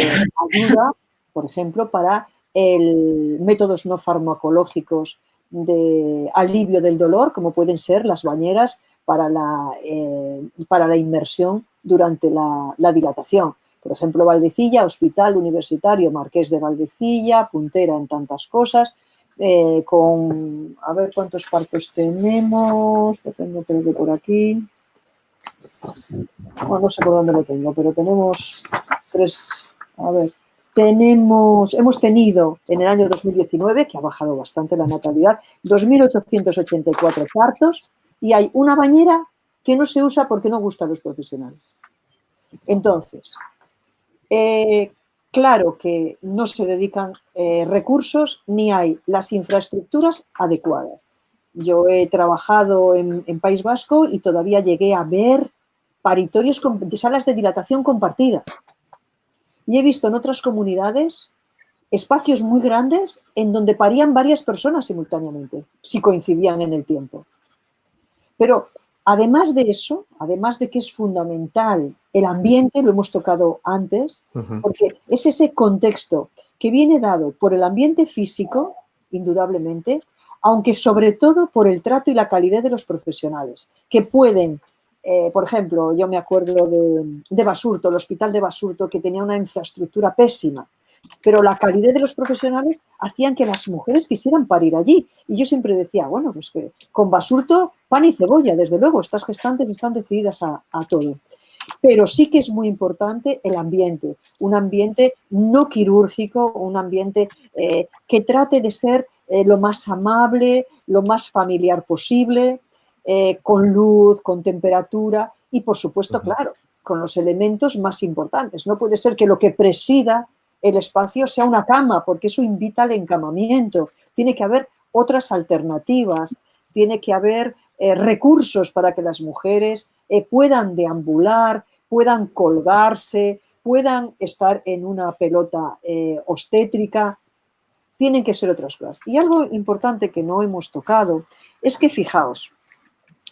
ayuda, por ejemplo, para métodos no farmacológicos de alivio del dolor, como pueden ser las bañeras para la inmersión durante la dilatación. Por ejemplo, Valdecilla, Hospital Universitario Marqués de Valdecilla, puntera en tantas cosas, a ver cuántos partos tenemos, lo tengo creo que por aquí, no sé por dónde lo tengo, pero tenemos 3, a ver, hemos tenido en el año 2019, que ha bajado bastante la natalidad, 2.884 partos y hay una bañera que no se usa porque no gusta a los profesionales. Entonces, claro que no se dedican recursos ni hay las infraestructuras adecuadas. Yo he trabajado en País Vasco y todavía llegué a ver paritorios de salas de dilatación compartidas. Y he visto en otras comunidades espacios muy grandes en donde parían varias personas simultáneamente, si coincidían en el tiempo. Pero además de eso, además de que es fundamental el ambiente, lo hemos tocado antes, porque es ese contexto que viene dado por el ambiente físico, indudablemente, aunque sobre todo por el trato y la calidez de los profesionales, que pueden, por ejemplo, yo me acuerdo de Basurto, el hospital de Basurto, que tenía una infraestructura pésima, pero la calidez de los profesionales hacían que las mujeres quisieran parir allí. Y yo siempre decía, bueno, pues que con Basurto, pan y cebolla, desde luego, estas gestantes están decididas a todo. Pero sí que es muy importante el ambiente, un ambiente no quirúrgico, un ambiente que trate de ser lo más amable, lo más familiar posible, con luz, con temperatura y, por supuesto, claro, con los elementos más importantes. No puede ser que lo que presida el espacio sea una cama, porque eso invita al encamamiento. Tiene que haber otras alternativas, tiene que haber recursos para que las mujeres puedan deambular, puedan colgarse, puedan estar en una pelota obstétrica. Tienen que ser otras cosas. Y algo importante que no hemos tocado es que, fijaos,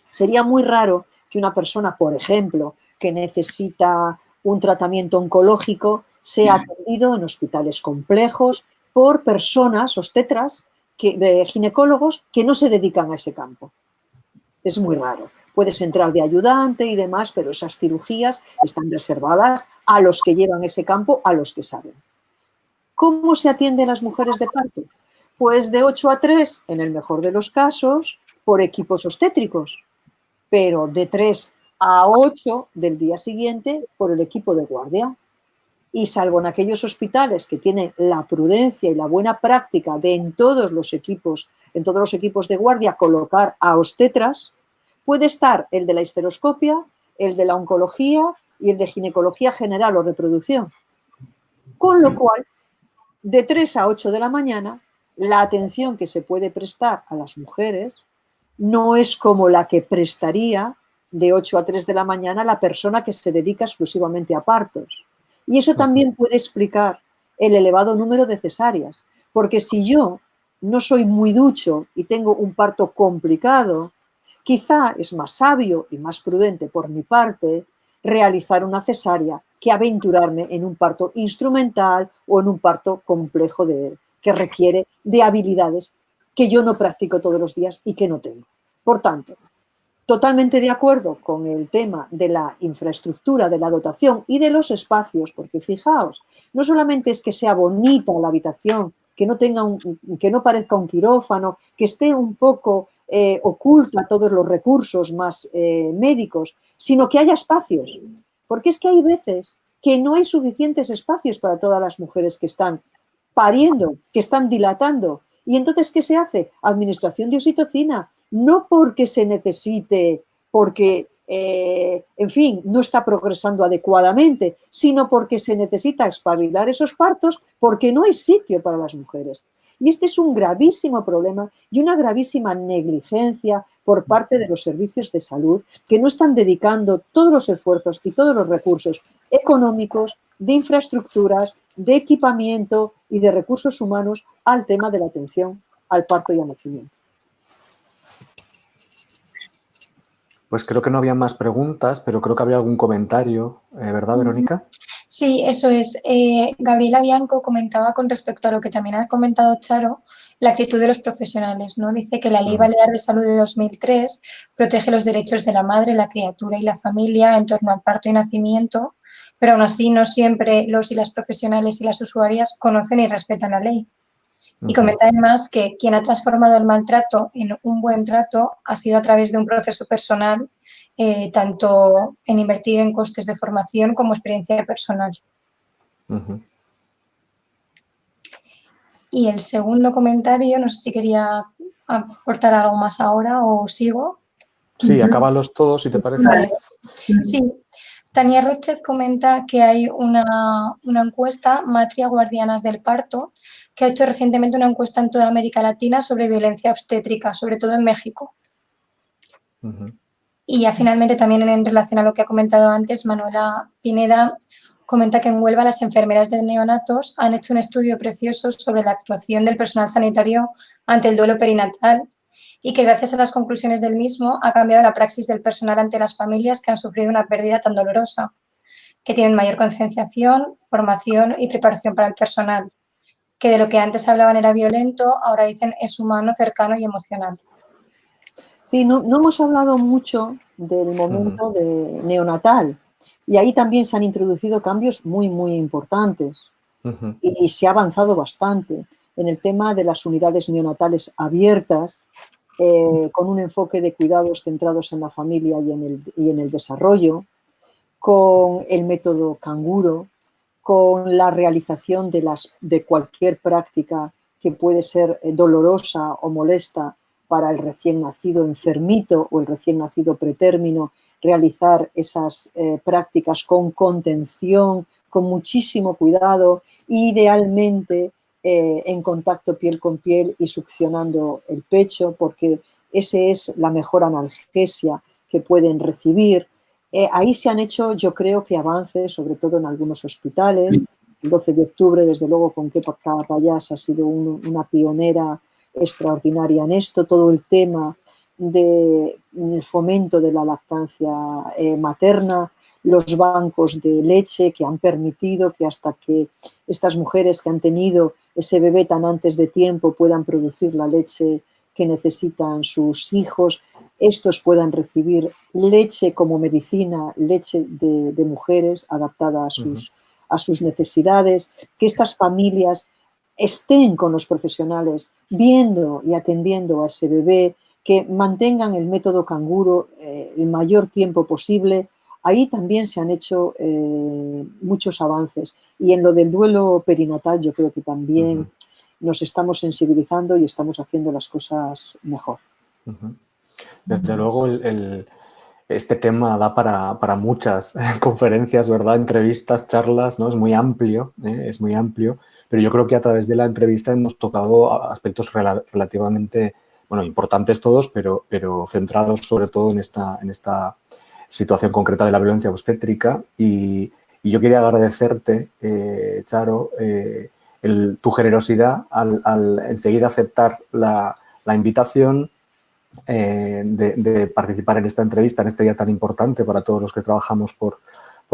sería muy raro que una persona, por ejemplo, que necesita un tratamiento oncológico, sea atendido en hospitales complejos por personas, obstetras, de ginecólogos que no se dedican a ese campo. Es muy raro. Puedes entrar de ayudante y demás, pero esas cirugías están reservadas a los que llevan ese campo, a los que saben. ¿Cómo se atienden las mujeres de parto? Pues de 8 a 3, en el mejor de los casos, por equipos obstétricos, pero de 3 a 8 del día siguiente por el equipo de guardia. Y salvo en aquellos hospitales que tienen la prudencia y la buena práctica de en todos los equipos de guardia colocar a obstetras, puede estar el de la histeroscopia, el de la oncología y el de ginecología general o reproducción. Con lo cual, de 3 a 8 de la mañana, la atención que se puede prestar a las mujeres no es como la que prestaría de 8 a 3 de la mañana la persona que se dedica exclusivamente a partos. Y eso también puede explicar el elevado número de cesáreas, porque si yo no soy muy ducho y tengo un parto complicado, quizá es más sabio y más prudente por mi parte realizar una cesárea que aventurarme en un parto instrumental o en un parto complejo que requiere de habilidades que yo no practico todos los días y que no tengo. Por tanto, totalmente de acuerdo con el tema de la infraestructura, de la dotación y de los espacios, porque fijaos, no solamente es que sea bonita la habitación, que no parezca un quirófano, que esté un poco oculta todos los recursos más médicos, sino que haya espacios. Porque es que hay veces que no hay suficientes espacios para todas las mujeres que están pariendo, que están dilatando. Y entonces, ¿qué se hace? Administración de oxitocina, no porque se necesite, porque, en fin, no está progresando adecuadamente, sino porque se necesita espabilar esos partos porque no hay sitio para las mujeres. Y este es un gravísimo problema y una gravísima negligencia por parte de los servicios de salud que no están dedicando todos los esfuerzos y todos los recursos económicos, de infraestructuras, de equipamiento y de recursos humanos al tema de la atención al parto y al nacimiento. Pues creo que no había más preguntas, pero creo que había algún comentario, ¿verdad, Verónica? Sí, eso es. Gabriela Bianco comentaba con respecto a lo que también ha comentado Charo, la actitud de los profesionales, ¿no? Dice que la Ley Balear de Salud de 2003 protege los derechos de la madre, la criatura y la familia en torno al parto y nacimiento, pero aún así no siempre los y las profesionales y las usuarias conocen y respetan la ley. Y comenta además que quien ha transformado el maltrato en un buen trato ha sido a través de un proceso personal, tanto en invertir en costes de formación como experiencia personal. Y el segundo comentario, no sé si quería aportar algo más ahora o sigo. Sí, acábalos todos, si te parece. Vale. Sí. Tania Rochet comenta que hay una encuesta, Matria Guardianas del Parto, que ha hecho recientemente una encuesta en toda América Latina sobre violencia obstétrica, sobre todo en México. Y ya finalmente también en relación a lo que ha comentado antes, Manuela Pineda comenta que en Huelva las enfermeras de neonatos han hecho un estudio precioso sobre la actuación del personal sanitario ante el duelo perinatal y que gracias a las conclusiones del mismo ha cambiado la praxis del personal ante las familias que han sufrido una pérdida tan dolorosa, que tienen mayor concienciación, formación y preparación para el personal, que de lo que antes hablaban era violento, ahora dicen es humano, cercano y emocional. Sí, no hemos hablado mucho del momento de neonatal y ahí también se han introducido cambios muy, muy importantes y se ha avanzado bastante en el tema de las unidades neonatales abiertas, con un enfoque de cuidados centrados en la familia y en el desarrollo, con el método canguro, con la realización de cualquier práctica que puede ser dolorosa o molesta para el recién nacido enfermito o el recién nacido pretérmino, realizar esas prácticas con contención, con muchísimo cuidado, idealmente en contacto piel con piel y succionando el pecho, porque esa es la mejor analgesia que pueden recibir. Ahí se han hecho, yo creo que avances, sobre todo en algunos hospitales. El 12 de octubre, desde luego, con Kepa Payás ha sido una pionera extraordinaria en esto. Todo el tema del fomento de la lactancia materna, los bancos de leche que han permitido que hasta que estas mujeres que han tenido ese bebé tan antes de tiempo puedan producir la leche que necesitan sus hijos, estos puedan recibir leche como medicina, leche de mujeres adaptada a sus necesidades, que estas familias estén con los profesionales viendo y atendiendo a ese bebé, que mantengan el método canguro el mayor tiempo posible. Ahí también se han hecho muchos avances. Y en lo del duelo perinatal yo creo que también nos estamos sensibilizando y estamos haciendo las cosas mejor. Desde luego, el este tema da para muchas conferencias, ¿verdad? Entrevistas, charlas, ¿no? Es muy amplio, pero yo creo que a través de la entrevista hemos tocado aspectos relativamente, bueno, importantes todos, pero centrados sobre todo en esta situación concreta de la violencia obstétrica. Y yo quería agradecerte, Charo, tu generosidad al enseguida aceptar la invitación de participar en esta entrevista, en este día tan importante para todos los que trabajamos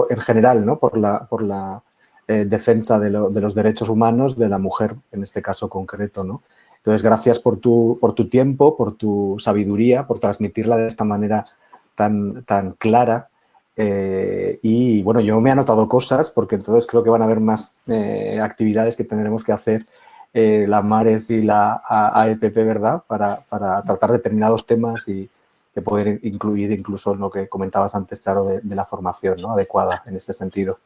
en general, ¿no? por la defensa de los derechos humanos de la mujer, en este caso concreto, ¿no? Entonces, gracias por tu tiempo, por tu sabiduría, por transmitirla de esta manera tan clara. Y bueno, yo me he anotado cosas porque entonces creo que van a haber más actividades que tendremos que hacer la Mares y la AEPP, ¿verdad? Para tratar determinados temas y que poder incluir incluso lo que comentabas antes, Charo, de la formación, ¿no? Adecuada en este sentido.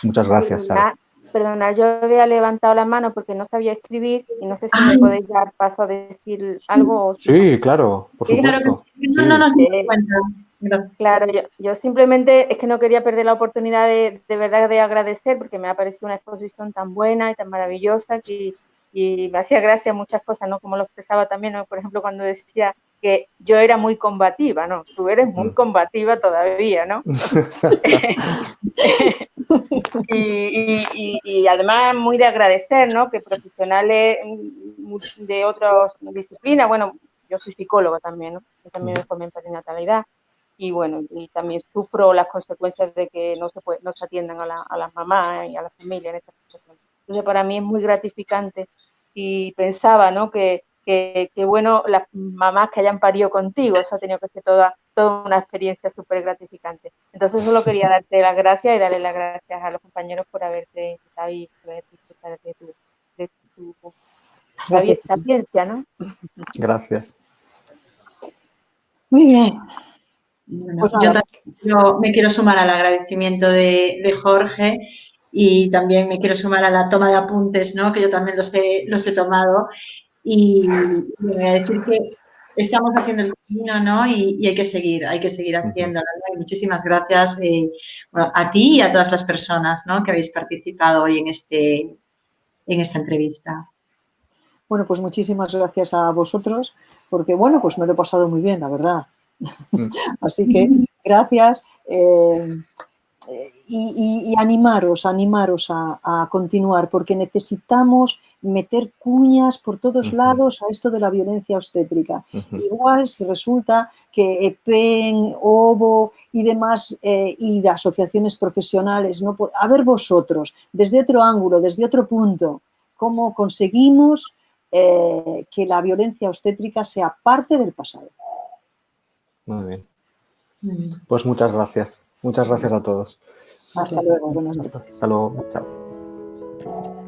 Muchas gracias, Charo. Perdona, yo había levantado la mano porque no sabía escribir y no sé si me podéis dar paso a decir algo. Sí, claro, por supuesto. No nos dimos cuenta. Claro, yo simplemente es que no quería perder la oportunidad de verdad de agradecer porque me ha parecido una exposición tan buena y tan maravillosa y me hacía gracia muchas cosas, ¿no? Como lo expresaba también, ¿no? Por ejemplo, cuando decía que yo era muy combativa, ¿no? Tú eres muy combativa todavía, ¿no? y además muy de agradecer, ¿no? Que profesionales de otras disciplinas, bueno, yo soy psicóloga también, ¿no? Yo también me formé en perinatalidad y bueno, y también sufro las consecuencias de que no se atiendan a las mamás y a la familia en estas situaciones. Entonces, para mí es muy gratificante y pensaba, ¿no? Que bueno, las mamás que hayan parido contigo, eso ha tenido que ser toda una experiencia súper gratificante. Entonces, solo quería darte las gracias y darle las gracias a los compañeros por haberte invitado y poder disfrutar de tu sapiencia, ¿no? Gracias. Muy bien. Bueno, pues yo también me quiero sumar al agradecimiento de Jorge y también me quiero sumar a la toma de apuntes, ¿no? Que yo también los he tomado y voy a decir que estamos haciendo el camino, ¿no? Y hay que seguir haciéndolo, ¿no? Y muchísimas gracias bueno, a ti y a todas las personas, ¿no? Que habéis participado hoy en esta entrevista. Bueno, pues muchísimas gracias a vosotros porque, bueno, pues me lo he pasado muy bien, la verdad. Así que gracias y animaros a continuar porque necesitamos meter cuñas por todos lados a esto de la violencia obstétrica. Igual si resulta que EPEN, OVO y demás y las asociaciones profesionales, ¿no? A ver vosotros, desde otro ángulo, desde otro punto, cómo conseguimos que la violencia obstétrica sea parte del pasado. Muy bien. Pues muchas gracias. Muchas gracias a todos. Hasta luego. Buenas noches. Hasta luego. Chao.